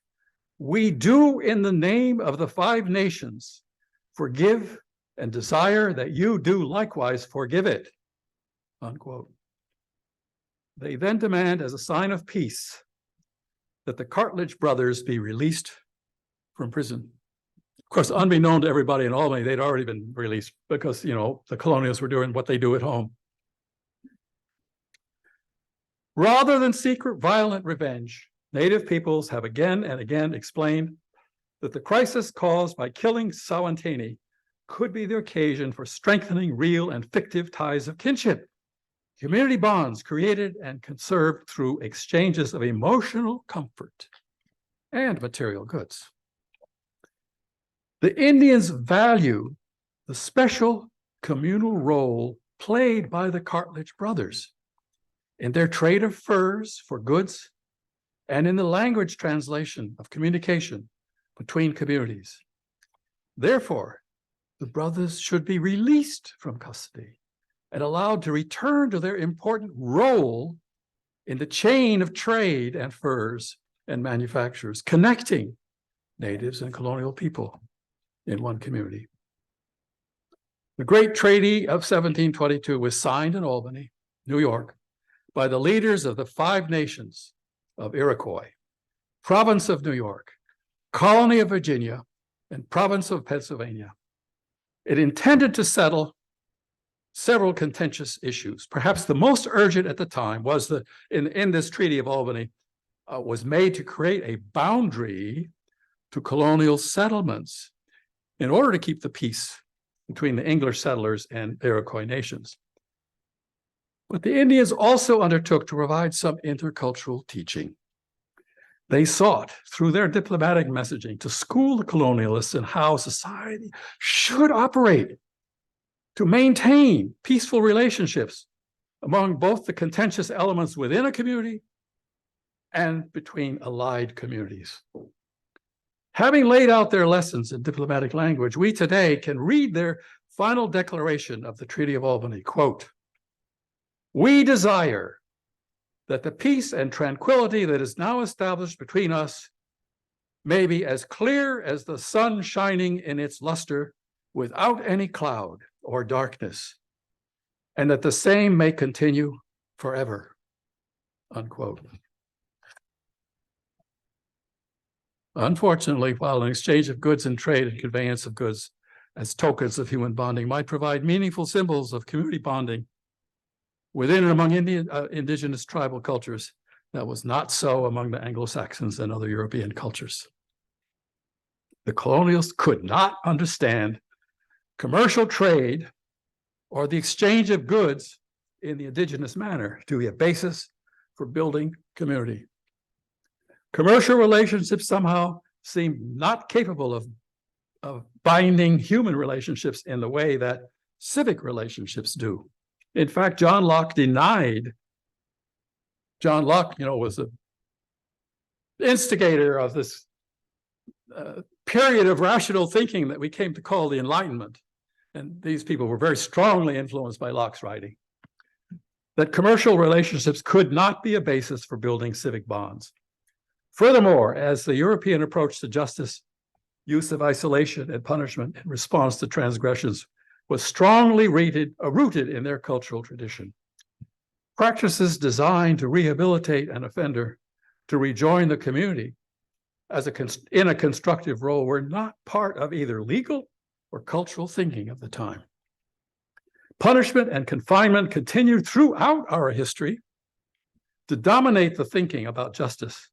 Speaker 2: "We do in the name of the 5 nations forgive and desire that you do likewise forgive it," unquote. They then demand, as a sign of peace, that the Cartledge brothers be released from prison. course, unbeknown to everybody in Albany, they'd already been released because, you know, the colonials were doing what they do at home. Rather than seek violent revenge, Native peoples have again and again explained that the crisis caused by killing Sawantaney could be the occasion for strengthening real and fictive ties of kinship, community bonds created and conserved through exchanges of emotional comfort and material goods. The Indians value the special communal role played by the Cartledge brothers in their trade of furs for goods and in the language translation of communication between communities. Therefore, the brothers should be released from custody and allowed to return to their important role in the chain of trade and furs and manufacturers, connecting natives and colonial people in one community. The Great Treaty of 1722 was signed in Albany, New York, by the leaders of the 5 nations of Iroquois, Province of New York, Colony of Virginia, and Province of Pennsylvania. It intended to settle several contentious issues. Perhaps the most urgent at the time was that in this Treaty of Albany was made to create a boundary to colonial settlements in order to keep the peace between the English settlers and Iroquois nations. But the Indians also undertook to provide some intercultural teaching. They sought, through their diplomatic messaging, to school the colonialists in how society should operate to maintain peaceful relationships among both the contentious elements within a community and between allied communities. Having laid out their lessons in diplomatic language, we today can read their final declaration of the Treaty of Albany, quote, "We desire that the peace and tranquility that is now established between us may be as clear as the sun shining in its luster without any cloud or darkness, and that the same may continue forever," unquote. Unfortunately, while an exchange of goods and trade and conveyance of goods as tokens of human bonding might provide meaningful symbols of community bonding within and among indigenous tribal cultures, that was not so among the Anglo-Saxons and other European cultures. The colonials could not understand commercial trade or the exchange of goods in the indigenous manner to be a basis for building community. Commercial relationships somehow seem not capable of binding human relationships in the way that civic relationships do. In fact, John Locke, was the instigator of this period of rational thinking that we came to call the Enlightenment. And these people were very strongly influenced by Locke's writing, that commercial relationships could not be a basis for building civic bonds. Furthermore, as the European approach to justice, use of isolation and punishment in response to transgressions was strongly rooted in their cultural tradition. Practices designed to rehabilitate an offender to rejoin the community in a constructive role were not part of either legal or cultural thinking of the time. Punishment and confinement continued throughout our history to dominate the thinking about justice,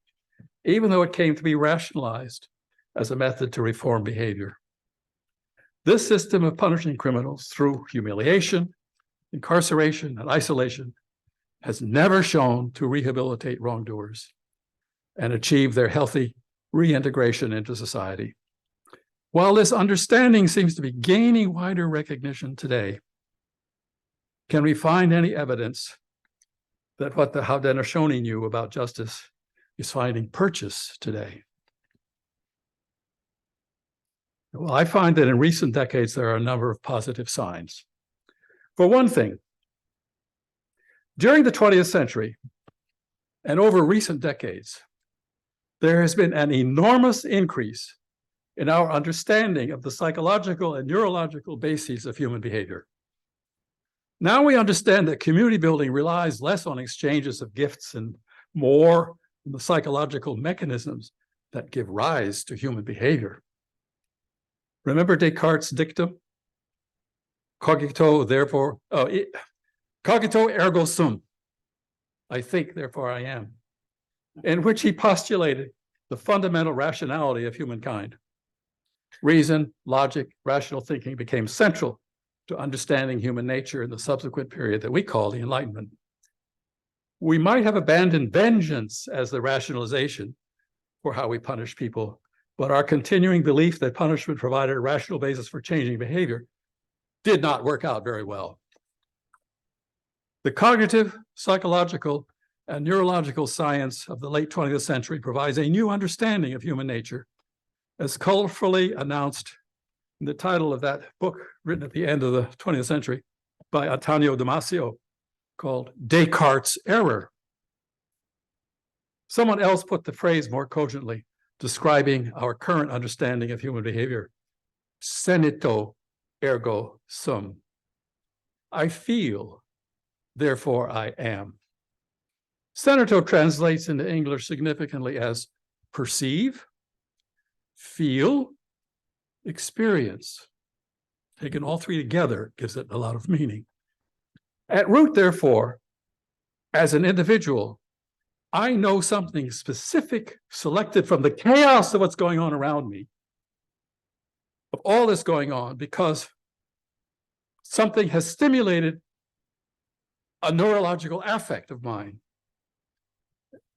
Speaker 2: even though it came to be rationalized as a method to reform behavior. This system of punishing criminals through humiliation, incarceration, and isolation has never shown to rehabilitate wrongdoers and achieve their healthy reintegration into society. While this understanding seems to be gaining wider recognition today, can we find any evidence that what the Haudenosaunee knew about justice is finding purchase today? Well, I find that in recent decades, there are a number of positive signs. For one thing, during the 20th century and over recent decades, there has been an enormous increase in our understanding of the psychological and neurological bases of human behavior. Now we understand that community building relies less on exchanges of gifts and more on the psychological mechanisms that give rise to human behavior. Remember Descartes' dictum? Cogito, therefore, cogito ergo sum. I think, therefore I am. In which he postulated the fundamental rationality of humankind. Reason, logic, rational thinking became central to understanding human nature in the subsequent period that we call the Enlightenment. We might have abandoned vengeance as the rationalization for how we punish people, but our continuing belief that punishment provided a rational basis for changing behavior did not work out very well. The cognitive, psychological, and neurological science of the late 20th century provides a new understanding of human nature, as colorfully announced in the title of that book written at the end of the 20th century by Antonio Damasio, called Descartes' Error. Someone else put the phrase more cogently, describing our current understanding of human behavior. Senito ergo sum. I feel, therefore I am. Seneto translates into English significantly as perceive, feel, experience. Taken all three together gives it a lot of meaning. At root, therefore, as an individual, I know something specific selected from the chaos of what's going on around me, of all that's going on, because something has stimulated a neurological affect of mine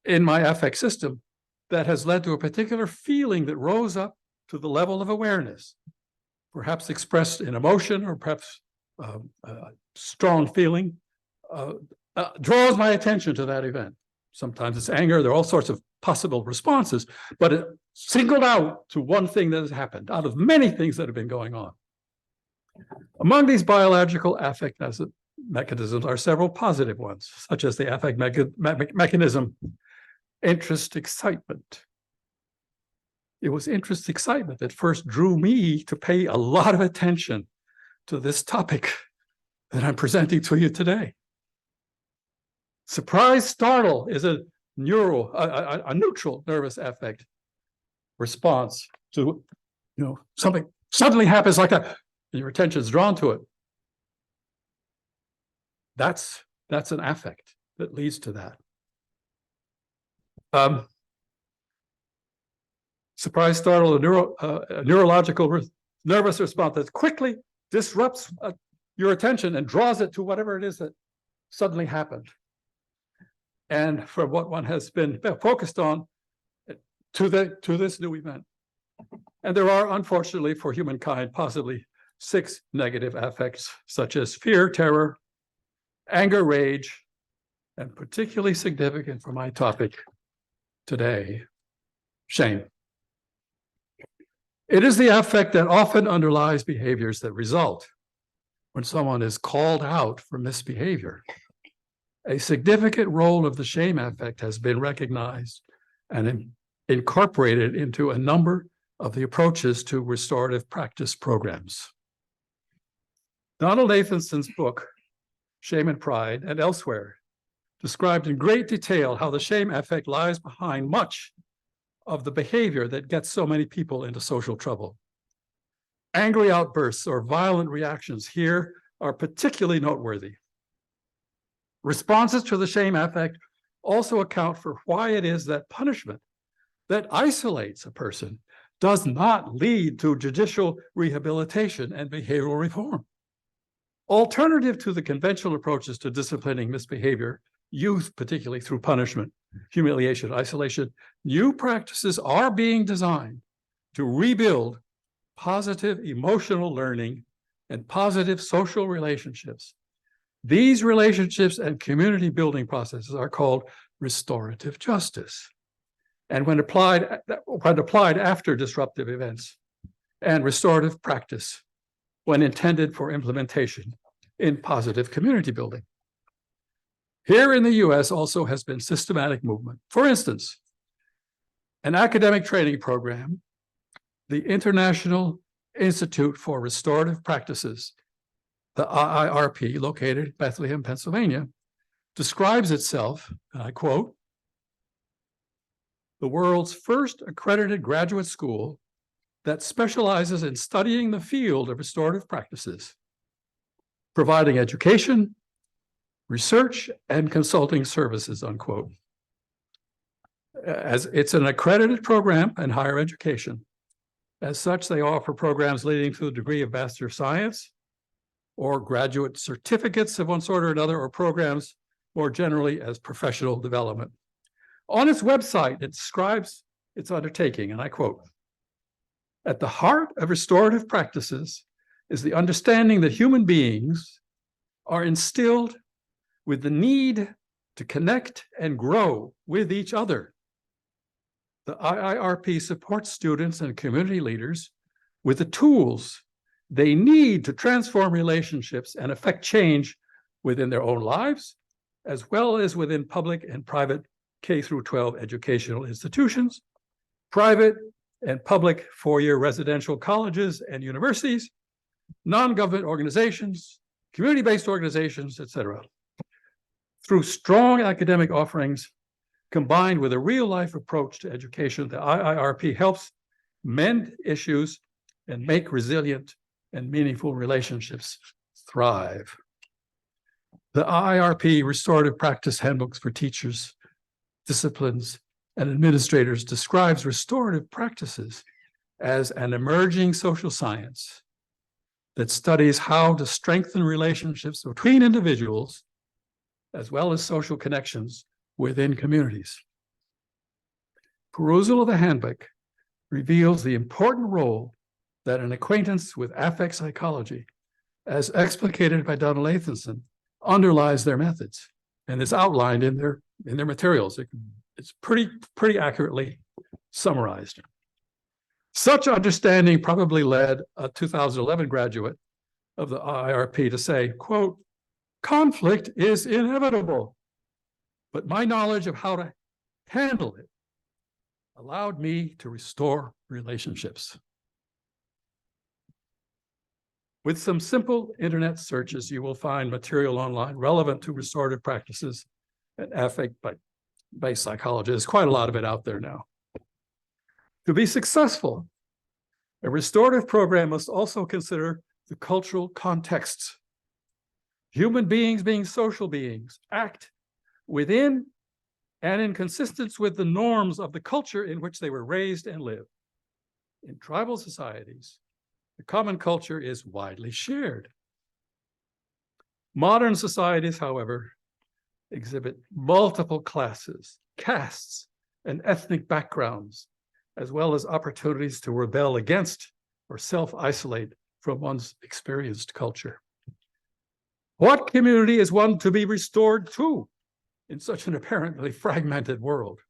Speaker 2: in my affect system that has led to a particular feeling that rose up to the level of awareness, perhaps expressed in emotion or perhaps strong feeling, draws my attention to that event. Sometimes it's anger. There are all sorts of possible responses, but it singled out to one thing that has happened out of many things that have been going on. Among these biological affect mechanisms are several positive ones, such as the affect mechanism, interest, excitement. It was interest, excitement that first drew me to pay a lot of attention to this topic that I'm presenting to you today. Surprise, startle is a neutral nervous affect response to, something suddenly happens like that, and your attention is drawn to it. That's an affect that leads to that. Surprise, startle, a neurological nervous response that quickly disrupts your attention and draws it to whatever it is that suddenly happened. And for what one has been focused on to this new event. And there are, unfortunately for humankind, possibly 6 negative affects, such as fear, terror, anger, rage, and particularly significant for my topic today, shame. It is the affect that often underlies behaviors that result when someone is called out for misbehavior. A significant role of the shame affect has been recognized and incorporated into a number of the approaches to restorative practice programs. Donald Nathanson's book, Shame and Pride, and elsewhere, described in great detail how the shame affect lies behind much of the behavior that gets so many people into social trouble. Angry outbursts or violent reactions here are particularly noteworthy. Responses to the shame affect also account for why it is that punishment that isolates a person does not lead to judicial rehabilitation and behavioral reform. Alternative to the conventional approaches to disciplining misbehavior, youth, particularly through punishment, humiliation, isolation, new practices are being designed to rebuild positive emotional learning and positive social relationships. These relationships and community building processes are called restorative justice. And when applied after disruptive events, and restorative practice when intended for implementation in positive community building. Here in the US also has been systematic movement. For instance, an academic training program, the International Institute for Restorative Practices, the IIRP, located in Bethlehem, Pennsylvania, describes itself, and I quote, the world's first accredited graduate school that specializes in studying the field of restorative practices, providing education, research, and consulting services, unquote. As it's an accredited program in higher education. As such, they offer programs leading to the degree of Master of Science or graduate certificates of one sort or another, or programs more generally as professional development. On its website, it describes its undertaking, and I quote, "At the heart of restorative practices is the understanding that human beings are instilled with the need to connect and grow with each other. The IIRP supports students and community leaders with the tools they need to transform relationships and affect change within their own lives, as well as within public and private K-12 educational institutions, private and public four-year residential colleges and universities, non-government organizations, community-based organizations, etc. Through strong academic offerings, combined with a real-life approach to education, the IIRP helps mend issues and make resilient and meaningful relationships thrive." The IIRP Restorative Practice Handbooks for Teachers, Disciplines, and Administrators describes restorative practices as an emerging social science that studies how to strengthen relationships between individuals as well as social connections within communities. Perusal of the handbook reveals the important role that an acquaintance with affect psychology, as explicated by Donald Nathanson, underlies their methods, and is outlined in their materials. It's pretty accurately summarized. Such understanding probably led a 2011 graduate of the IIRP to say, quote, "Conflict is inevitable, but my knowledge of how to handle it allowed me to restore relationships." With some simple internet searches, you will find material online relevant to restorative practices and affect-based psychology. There's quite a lot of it out there now. To be successful, a restorative program must also consider the cultural contexts. Human beings, being social beings, act within and in consistence with the norms of the culture in which they were raised and live. In tribal societies, the common culture is widely shared. Modern societies, however, exhibit multiple classes, castes, and ethnic backgrounds, as well as opportunities to rebel against or self-isolate from one's experienced culture. What community is one to be restored to in such an apparently fragmented world?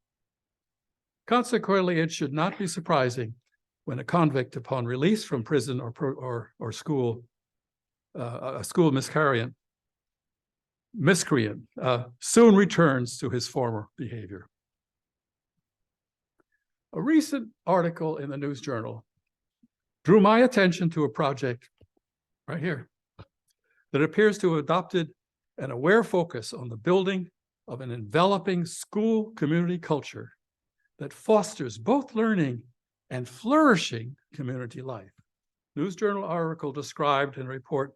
Speaker 2: Consequently, it should not be surprising when a convict, upon release from prison or school, a school miscreant, soon returns to his former behavior. A recent article in the News Journal drew my attention to a project right here that appears to have adopted an aware focus on the building of an enveloping school community culture that fosters both learning and flourishing community life. News Journal article described in a report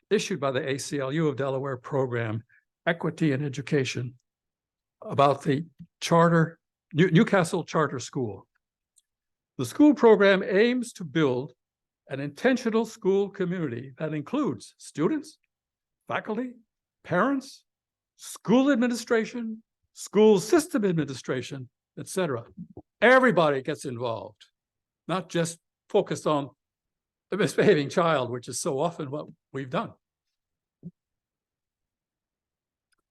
Speaker 2: issued by the ACLU of Delaware program, Equity in Education, about the Newcastle Charter School. The school program aims to build an intentional school community that includes students, faculty, parents, school administration, school system administration, etc. Everybody gets involved, not just focused on the misbehaving child, which is so often what we've done.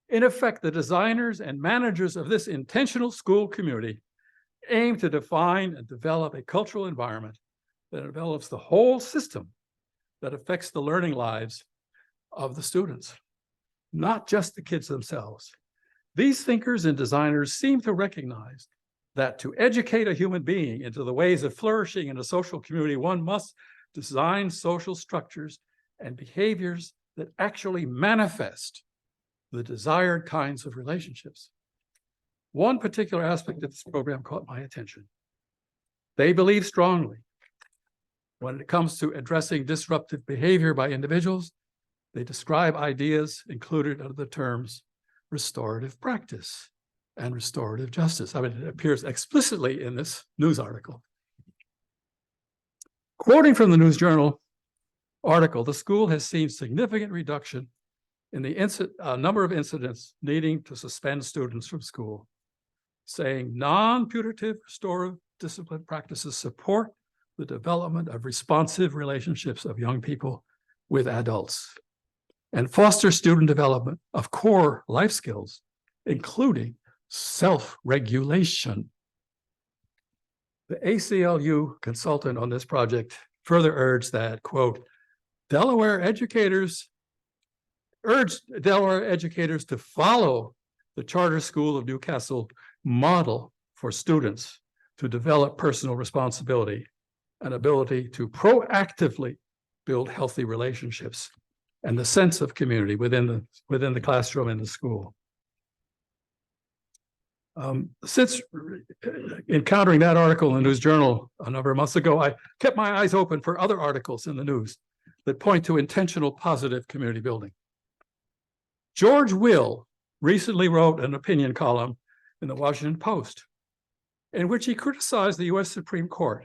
Speaker 2: In effect, the designers and managers of this intentional school community aim to define and develop a cultural environment that envelops the whole system that affects the learning lives of the students, not just the kids themselves. These thinkers and designers seem to recognize that to educate a human being into the ways of flourishing in a social community, one must design social structures and behaviors that actually manifest the desired kinds of relationships. One particular aspect of this program caught my attention. They believe strongly When it comes to addressing disruptive behavior by individuals, they describe ideas included under the terms restorative practice and restorative justice. I mean, it appears explicitly in this news article. Quoting from the News Journal article, the school has seen significant reduction in the number of incidents needing to suspend students from school, saying non-putative restorative discipline practices support the development of responsive relationships of young people with adults and foster student development of core life skills, including self-regulation. The ACLU consultant on this project further urged that, quote, urged Delaware educators to follow the Charter School of Newcastle model for students to develop personal responsibility and ability to proactively build healthy relationships and the sense of community within the classroom and the school. Since encountering that article in the News Journal a number of months ago, I kept my eyes open for other articles in the news that point to intentional positive community building. George Will recently wrote an opinion column in the Washington Post in which he criticized the U.S. Supreme Court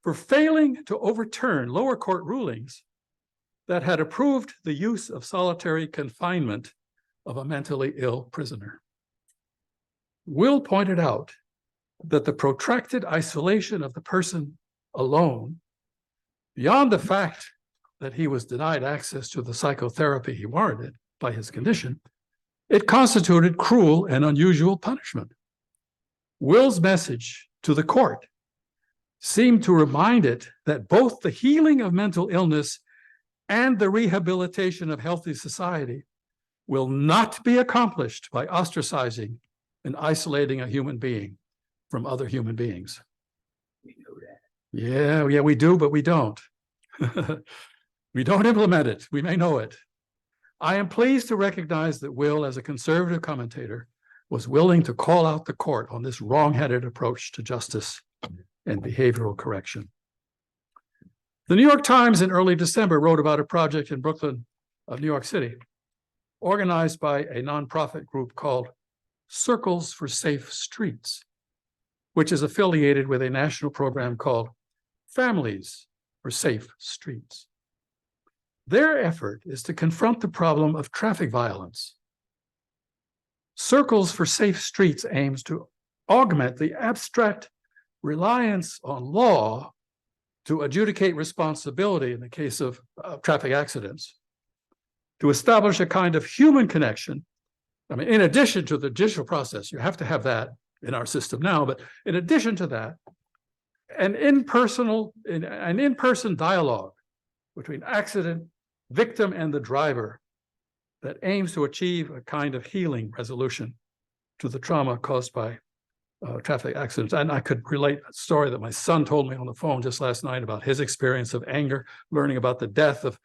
Speaker 2: for failing to overturn lower court rulings that had approved the use of solitary confinement of a mentally ill prisoner. Will pointed out that the protracted isolation of the person alone, beyond the fact that he was denied access to the psychotherapy he warranted by his condition, it constituted cruel and unusual punishment. Will's message to the court seemed to remind it that both the healing of mental illness and the rehabilitation of healthy society will not be accomplished by ostracizing and isolating a human being from other human beings.
Speaker 3: We know that.
Speaker 2: Yeah, we do, but we don't. We don't implement it. We may know it. I am pleased to recognize that Will, as a conservative commentator, was willing to call out the court on this wrong-headed approach to justice and behavioral correction. The New York Times in early December wrote about a project in Brooklyn of New York City, organized by a nonprofit group called Circles for Safe Streets, which is affiliated with a national program called Families for Safe Streets. Their effort is to confront the problem of traffic violence. Circles for Safe Streets aims to augment the abstract reliance on law to adjudicate responsibility in the case of traffic accidents, to establish a kind of human connection. I mean, in addition to the judicial process, you have to have that in our system now, but in addition to that, an in-person dialogue between accident, victim, and the driver that aims to achieve a kind of healing resolution to the trauma caused by traffic accidents. And I could relate a story that my son told me on the phone just last night about his experience of anger, learning about the death of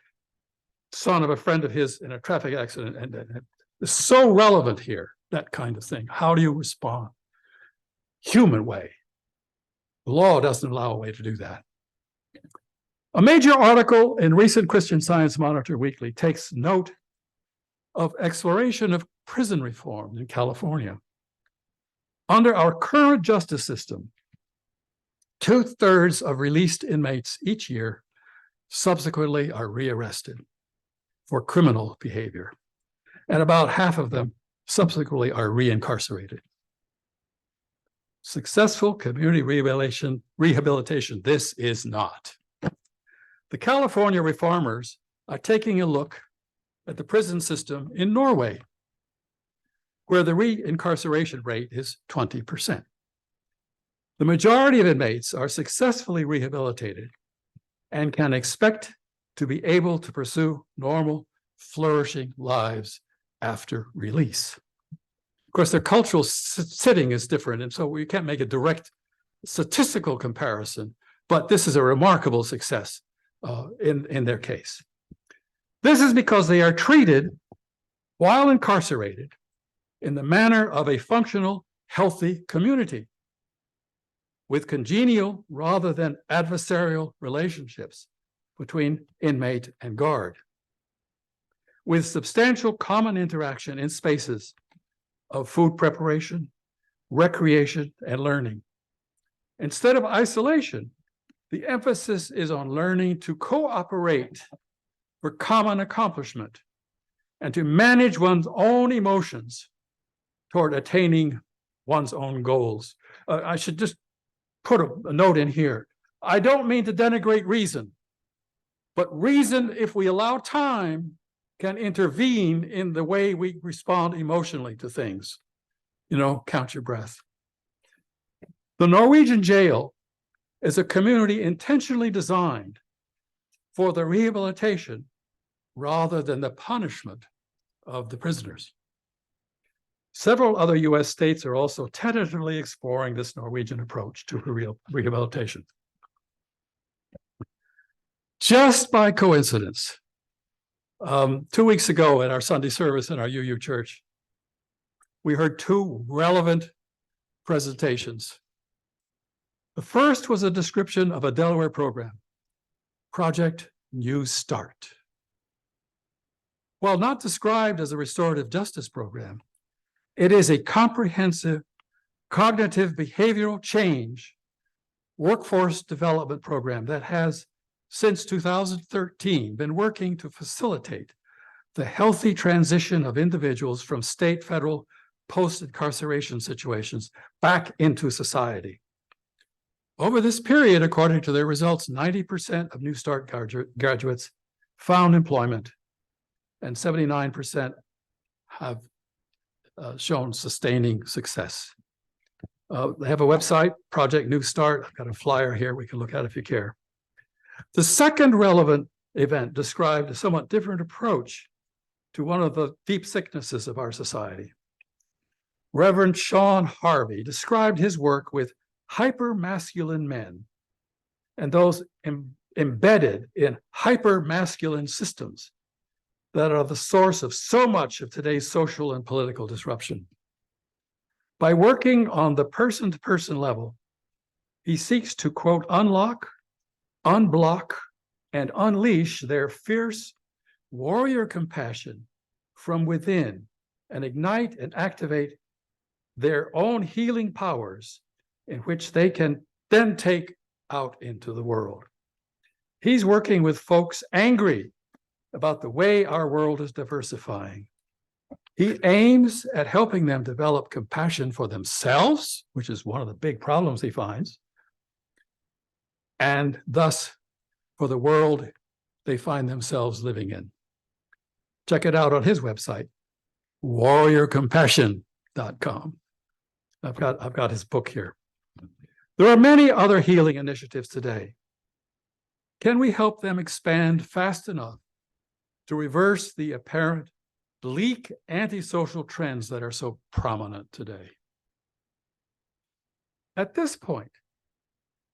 Speaker 2: son of a friend of his in a traffic accident. And it's so relevant here, that kind of thing. How do you respond? Human way. The law doesn't allow a way to do that. A major article in recent Christian Science Monitor Weekly takes note of exploration of prison reform in California. Under our current justice system, 2/3 of released inmates each year subsequently are rearrested for criminal behavior, and about half of them subsequently are reincarcerated. Successful community rehabilitation, this is not. The California reformers are taking a look at the prison system in Norway, where the reincarceration rate is 20%. The majority of inmates are successfully rehabilitated and can expect to be able to pursue normal, flourishing lives after release. Of course, their cultural setting is different, and so we can't make a direct statistical comparison, but this is a remarkable success in their case. This is because they are treated while incarcerated in the manner of a functional, healthy community, with congenial rather than adversarial relationships between inmate and guard, with substantial common interaction in spaces of food preparation, recreation, and learning. Instead of isolation, the emphasis is on learning to cooperate for common accomplishment and to manage one's own emotions toward attaining one's own goals. I should just put a note in here. I don't mean to denigrate reason, but reason, if we allow time, can intervene in the way we respond emotionally to things. You know, count your breath. The Norwegian jail is a community intentionally designed for the rehabilitation rather than the punishment of the prisoners. Several other US states are also tentatively exploring this Norwegian approach to rehabilitation. Just by coincidence, 2 weeks ago at our Sunday service in our UU church, we heard two relevant presentations. The first was a description of a Delaware program, Project New Start. While not described as a restorative justice program, it is a comprehensive cognitive behavioral change workforce development program that has, since 2013, been working to facilitate the healthy transition of individuals from state, federal, post-incarceration situations back into society. Over this period, according to their results, 90% of New Start graduates found employment, and 79% have shown sustaining success. They have a website, Project New Start. I've got a flyer here we can look at if you care. The second relevant event described a somewhat different approach to one of the deep sicknesses of our society. Reverend Sean Harvey described his work with hyper-masculine men and those embedded in hyper-masculine systems that are the source of so much of today's social and political disruption. By working on the person-to-person level, he seeks to, quote, unlock, unblock, and unleash their fierce warrior compassion from within and ignite and activate their own healing powers in which they can then take out into the world. He's working with folks angry about the way our world is diversifying. He aims at helping them develop compassion for themselves, which is one of the big problems he finds, and thus for the world they find themselves living in. Check it out on his website, warriorcompassion.com. I've got his book here. There are many other healing initiatives today. Can we help them expand fast enough to reverse the apparent bleak antisocial trends that are so prominent today? At this point,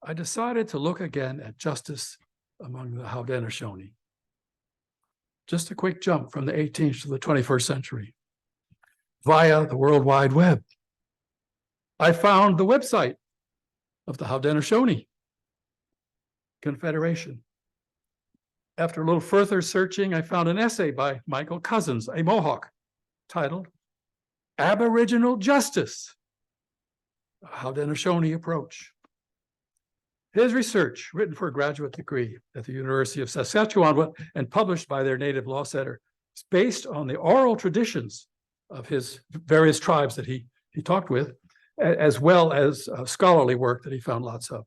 Speaker 2: I decided to look again at justice among the Haudenosaunee. Just a quick jump from the 18th to the 21st century via the World Wide Web. I found the website of the Haudenosaunee Confederation. After a little further searching, I found an essay by Michael Cousins, a Mohawk, titled Aboriginal Justice, a Haudenosaunee Approach. His research, written for a graduate degree at the University of Saskatchewan and published by their native law center, is based on the oral traditions of his various tribes that he talked with, as well as scholarly work that he found lots of.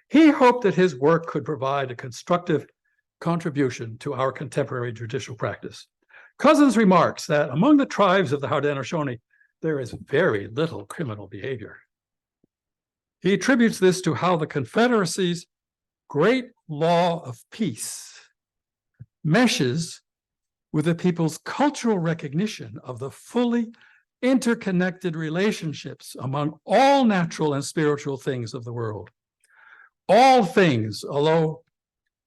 Speaker 2: He hoped that his work could provide a constructive contribution to our contemporary judicial practice. Cousins remarks that among the tribes of the Haudenosaunee, there is very little criminal behavior. He attributes this to how the Confederacy's great law of peace meshes with the people's cultural recognition of the fully interconnected relationships among all natural and spiritual things of the world. All things, although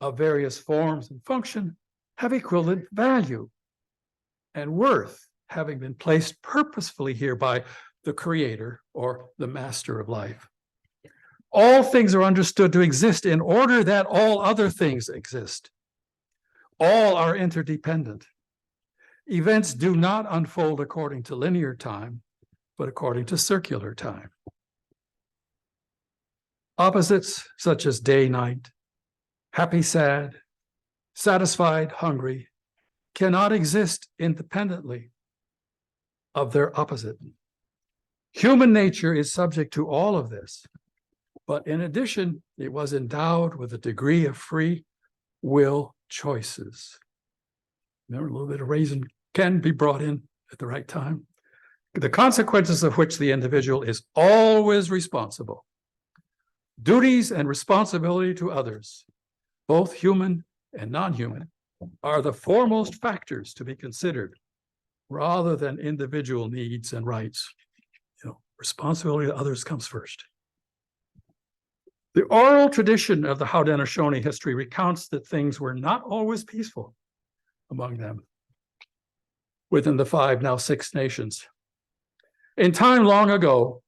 Speaker 2: of various forms and function, have equivalent value and worth, having been placed purposefully here by the creator or the master of life. All things are understood to exist in order that all other things exist. All are interdependent. Events do not unfold according to linear time, but according to circular time. Opposites such as day, night, happy, sad, satisfied, hungry, cannot exist independently of their opposite. Human nature is subject to all of this, but in addition, it was endowed with a degree of free will choices. Remember, a little bit of reason can be brought in at the right time, the consequences of which the individual is always responsible. Duties and responsibility to others, both human and non-human, are the foremost factors to be considered rather than individual needs and rights. Responsibility to others comes first. The oral tradition of the Haudenosaunee history recounts that things were not always peaceful among them within the 5, now 6 nations. In time long ago,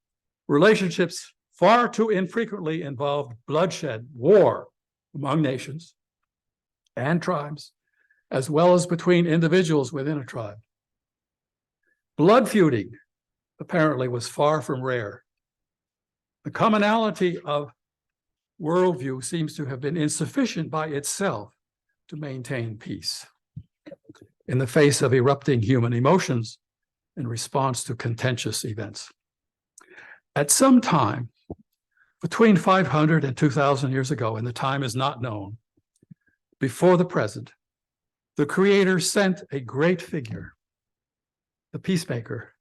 Speaker 2: relationships far too infrequently involved bloodshed, war among nations and tribes, as well as between individuals within a tribe. Blood feuding apparently was far from rare. The commonality of worldview seems to have been insufficient by itself to maintain peace in the face of erupting human emotions in response to contentious events. At some time between 500 and 2,000 years ago, and the time is not known, before the present, the Creator sent a great figure, the peacemaker,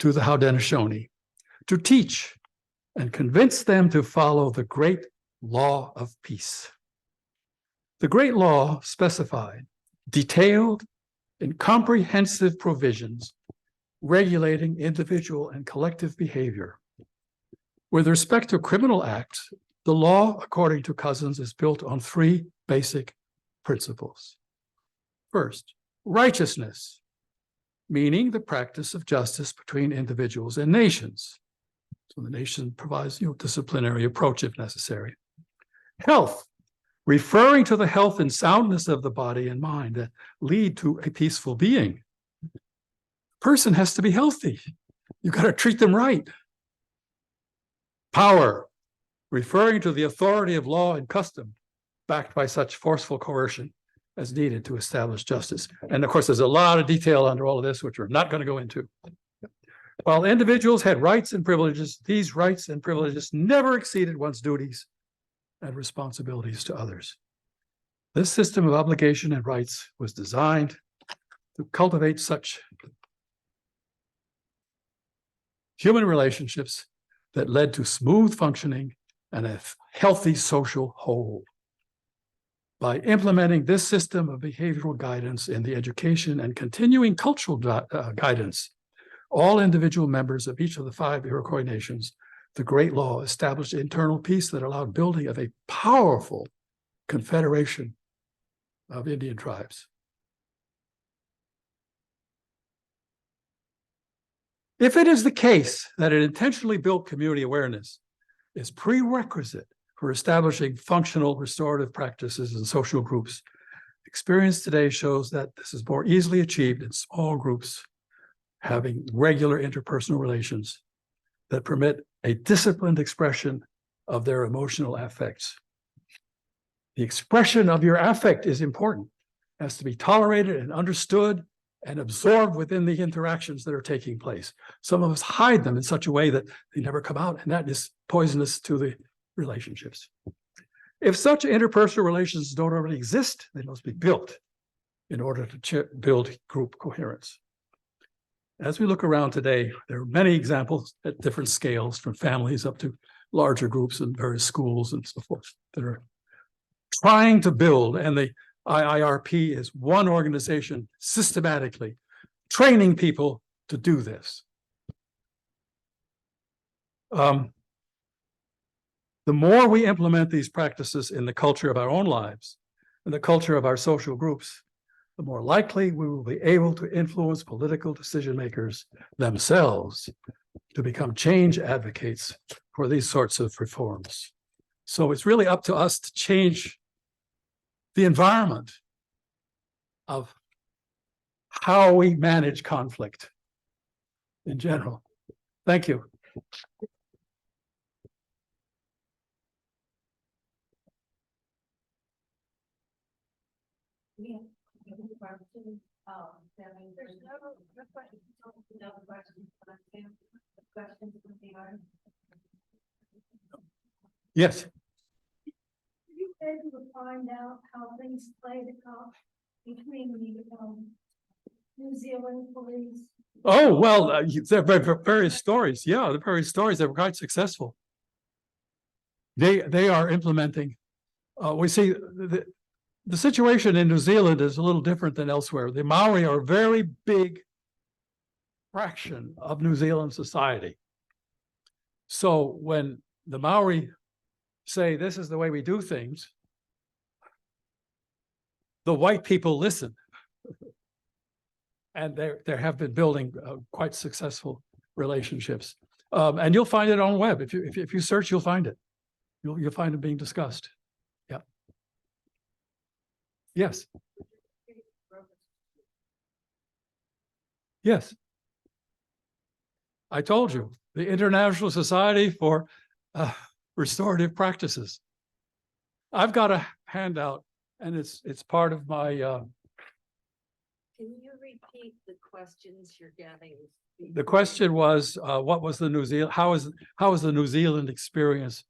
Speaker 2: to the Haudenosaunee to teach and convince them to follow the great law of peace. The great law specified detailed and comprehensive provisions regulating individual and collective behavior. With respect to criminal acts, the law, according to Cousins, is built on 3 basic principles. First, righteousness, meaning the practice of justice between individuals and nations. So the nation provides, disciplinary approach if necessary. Health, referring to the health and soundness of the body and mind that lead to a peaceful being. Person has to be healthy. You've got to treat them right. Power, referring to the authority of law and custom, backed by such forceful coercion as needed to establish justice. And of course, there's a lot of detail under all of this, which we're not going to go into. While individuals had rights and privileges, these rights and privileges never exceeded one's duties and responsibilities to others. This system of obligation and rights was designed to cultivate such human relationships that led to smooth functioning and a healthy social whole. By implementing this system of behavioral guidance in the education and continuing cultural guidance, all individual members of each of the 5 Iroquois nations, the Great Law established internal peace that allowed building of a powerful confederation of Indian tribes. If it is the case that an intentionally built community awareness is prerequisite for establishing functional restorative practices in social groups, experience today shows that this is more easily achieved in small groups having regular interpersonal relations that permit a disciplined expression of their emotional affects. The expression of your affect is important. It has to be tolerated and understood and absorbed within the interactions that are taking place. Some of us hide them in such a way that they never come out, and that is poisonous to the relationships. If such interpersonal relations don't already exist, they must be built in order to build group coherence. As we look around today, there are many examples at different scales, from families up to larger groups in various schools and so forth, that are trying to build, and the IIRP is one organization systematically training people to do this. The more we implement these practices in the culture of our own lives and the culture of our social groups, the more likely we will be able to influence political decision makers themselves to become change advocates for these sorts of reforms. So it's really up to us to change the environment of how we manage conflict in general. Thank you.
Speaker 5: There's no questions. No questions. Questions from the audience.
Speaker 2: Yes.
Speaker 5: Were you able to find out how things played out between the New Zealand police?
Speaker 2: Oh, well, there are various stories. Yeah, the various stories that were quite successful. They are implementing. We see the situation in New Zealand is a little different than elsewhere. The Maori are a very big fraction of New Zealand society. So when the Maori say this is the way we do things, the white people listen. And there have been building quite successful relationships. And you'll find it on the web. If you search, you'll find it. You'll find it being discussed. Yeah. Yes. Yes. I told you, the International Society for Restorative Practices. I've got a handout, and it's part of my.
Speaker 6: Can you repeat the questions you're getting?
Speaker 2: The question was, what was the New Zealand? How is the New Zealand experience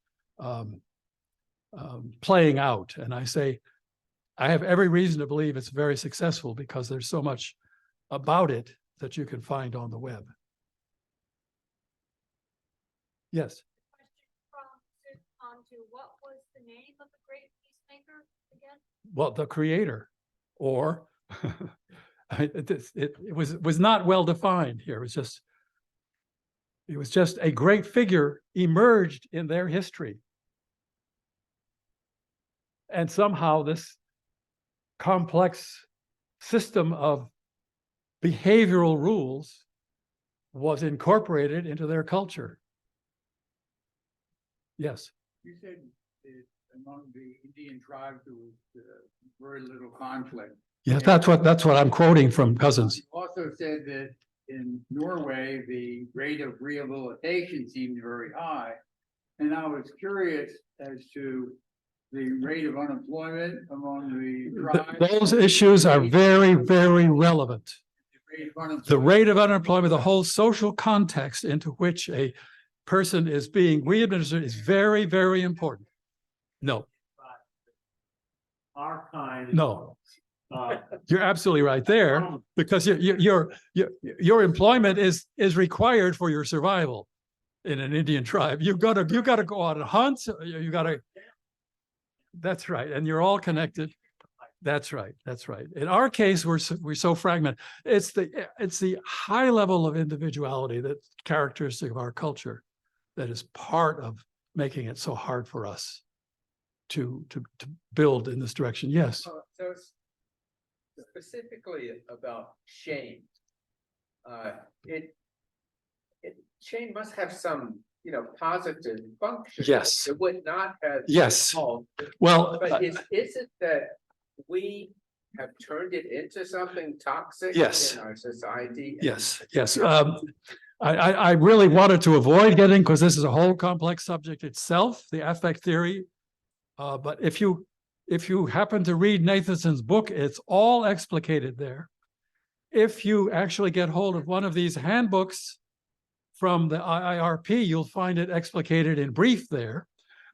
Speaker 2: playing out? And I say, I have every reason to believe it's very successful because there's so much about it that you can find on the web. Yes.
Speaker 4: Question from on to what was the name of the great peacemaker again?
Speaker 2: Well, the creator, or it was not well defined here. It was just a great figure emerged in their history. And somehow this complex system of behavioral rules was incorporated into their culture. Yes.
Speaker 7: You said among the Indian tribes there was very little conflict.
Speaker 2: Yes, that's what I'm quoting from Cousins.
Speaker 7: You also said that in Norway, the rate of rehabilitation seemed very high. And I was curious as to the rate of unemployment among the tribes.
Speaker 2: Those issues are very, very relevant. The rate of unemployment, the whole social context into which a person is being re-administered is very, very important. No.
Speaker 3: Our kind.
Speaker 2: No. You're absolutely right there, because your employment is required for your survival in an Indian tribe. You've got to go out and hunt. You got to. That's right, and you're all connected. That's right. That's right. In our case, we're so fragmented. It's the high level of individuality that's characteristic of our culture that is part of making it so hard for us to build in this direction. Yes.
Speaker 8: So specifically about shame, shame must have some, positive function.
Speaker 2: Yes.
Speaker 8: It would not have.
Speaker 2: Yes.
Speaker 8: Well, but is it that we have turned it into something toxic
Speaker 2: Yes.
Speaker 8: in our society?
Speaker 2: Yes. Yes. I really wanted to avoid getting, because this is a whole complex subject itself, the affect theory. But if you happen to read Nathanson's book, it's all explicated there. If you actually get hold of one of these handbooks from the IIRP, you'll find it explicated in brief there.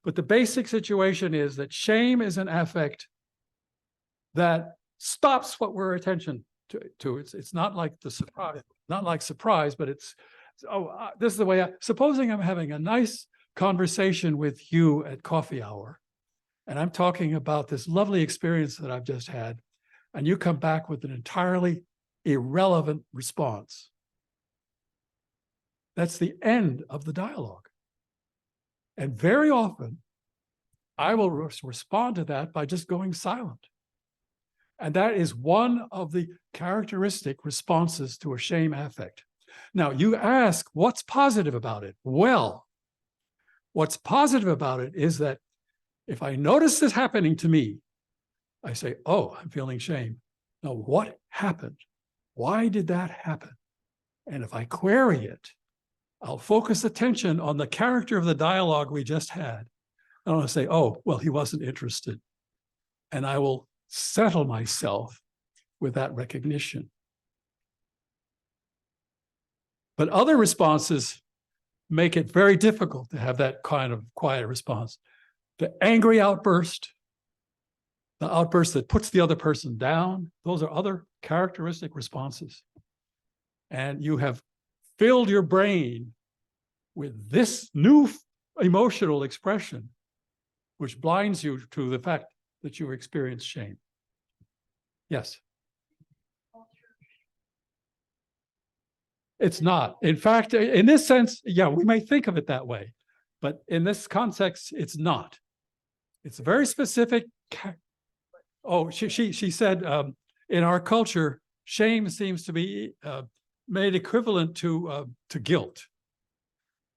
Speaker 2: But the basic situation is that shame is an affect that stops what we're attention to. It's not like the surprise, not like surprise, but it's, this is the way supposing I'm having a nice conversation with you at coffee hour, and I'm talking about this lovely experience that I've just had, and you come back with an entirely irrelevant response. That's the end of the dialogue. And very often, I will respond to that by just going silent. And that is one of the characteristic responses to a shame affect. Now you ask, what's positive about it? Well, what's positive about it is that if I notice this happening to me, I say, oh, I'm feeling shame. Now, what happened? Why did that happen? And if I query it, I'll focus attention on the character of the dialogue we just had. I want to say, oh, well, he wasn't interested. And I will settle myself with that recognition. But other responses make it very difficult to have that kind of quiet response. The angry outburst, the outburst that puts the other person down, those are other characteristic responses. And you have filled your brain with this new emotional expression, which blinds you to the fact that you experience shame. Yes. It's not. In fact, in this sense, yeah, we may think of it that way, but in this context, it's not. It's a very specific. Oh, she said, in our culture, shame seems to be made equivalent to guilt.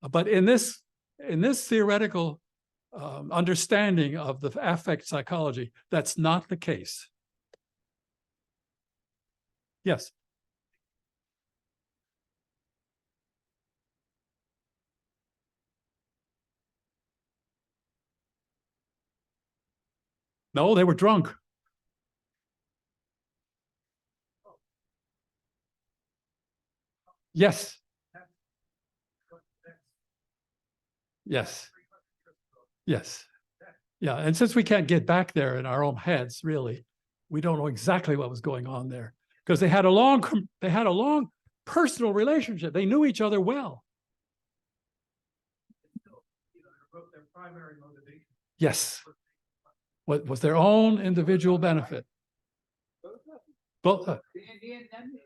Speaker 2: But in this theoretical understanding of the affect psychology, that's not the case. Yes. No, they were drunk. Yes. Yes. Yes. Yeah. And since we can't get back there in our own heads, really, we don't know exactly what was going on there because they had a long personal relationship. They knew each other well.
Speaker 3: Their primary motivation.
Speaker 2: Yes. What was their own individual benefit? Both.
Speaker 7: The Indian and the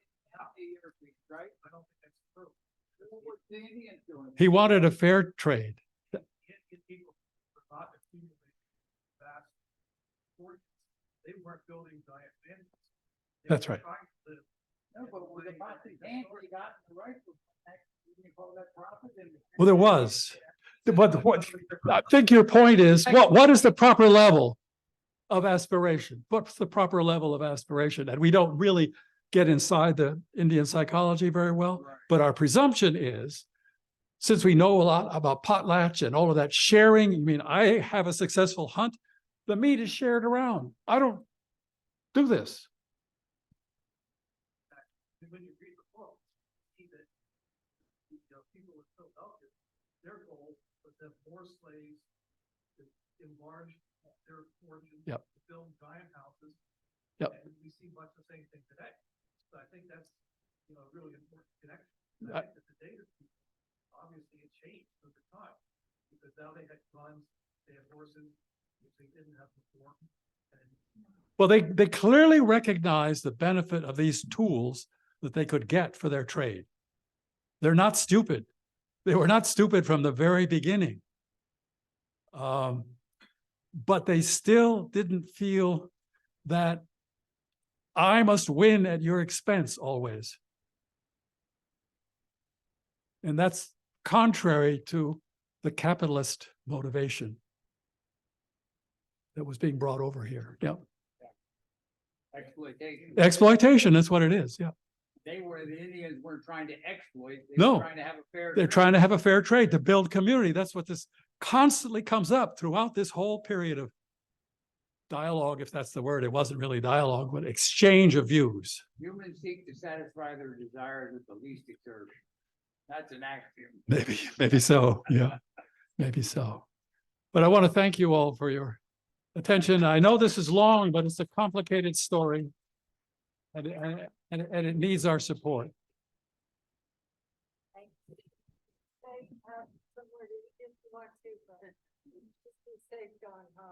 Speaker 7: Europeans, right?
Speaker 3: I don't think that's true.
Speaker 7: What was the Indians doing?
Speaker 2: He wanted a fair trade.
Speaker 3: The Indian people were not accumulating vast fortunes. They weren't building giant mansions. They
Speaker 2: That's
Speaker 3: were
Speaker 2: right.
Speaker 3: trying to live.
Speaker 7: No, but with the amount of land they got in the rifle, you call that profit?
Speaker 2: Well, there was. But what I think your point is, what is the proper level of aspiration? What's the proper level of aspiration? And we don't really get inside the Indian psychology very well, but our presumption is, since we know a lot about potlatch and all of that sharing, I mean, I have a successful hunt, the meat is shared around. I don't do this.
Speaker 3: When you read the book, you see that people with Philadelphia, their goal was to have more slaves, to enlarge their fortune,
Speaker 2: Yep.
Speaker 3: to build giant houses.
Speaker 2: Yep.
Speaker 3: And we see much the same thing today. So I think that's a really important connection. And I think that the data people, obviously it changed over time because now they had guns, they had horses, which they didn't have before. And
Speaker 2: Well, they clearly recognize the benefit of these tools that they could get for their trade. They're not stupid. They were not stupid from the very beginning. But they still didn't feel that I must win at your expense always. And that's contrary to the capitalist motivation that was being brought over here. Yeah.
Speaker 7: Exploitation.
Speaker 2: Exploitation, that's what it is. Yeah.
Speaker 7: The Indians weren't trying to exploit. They
Speaker 2: No.
Speaker 7: were trying to have a fair.
Speaker 2: They're trying to have a fair trade, to build community. That's what this constantly comes up throughout this whole period of dialogue, if that's the word. It wasn't really dialogue, but exchange of views.
Speaker 7: Humans seek to satisfy their desires with the least exertion. That's an axiom.
Speaker 2: Maybe so. Yeah, maybe so. But I want to thank you all for your attention. I know this is long, but it's a complicated story. And it needs our support.
Speaker 6: Somewhere to, if you want to, just be safe going home.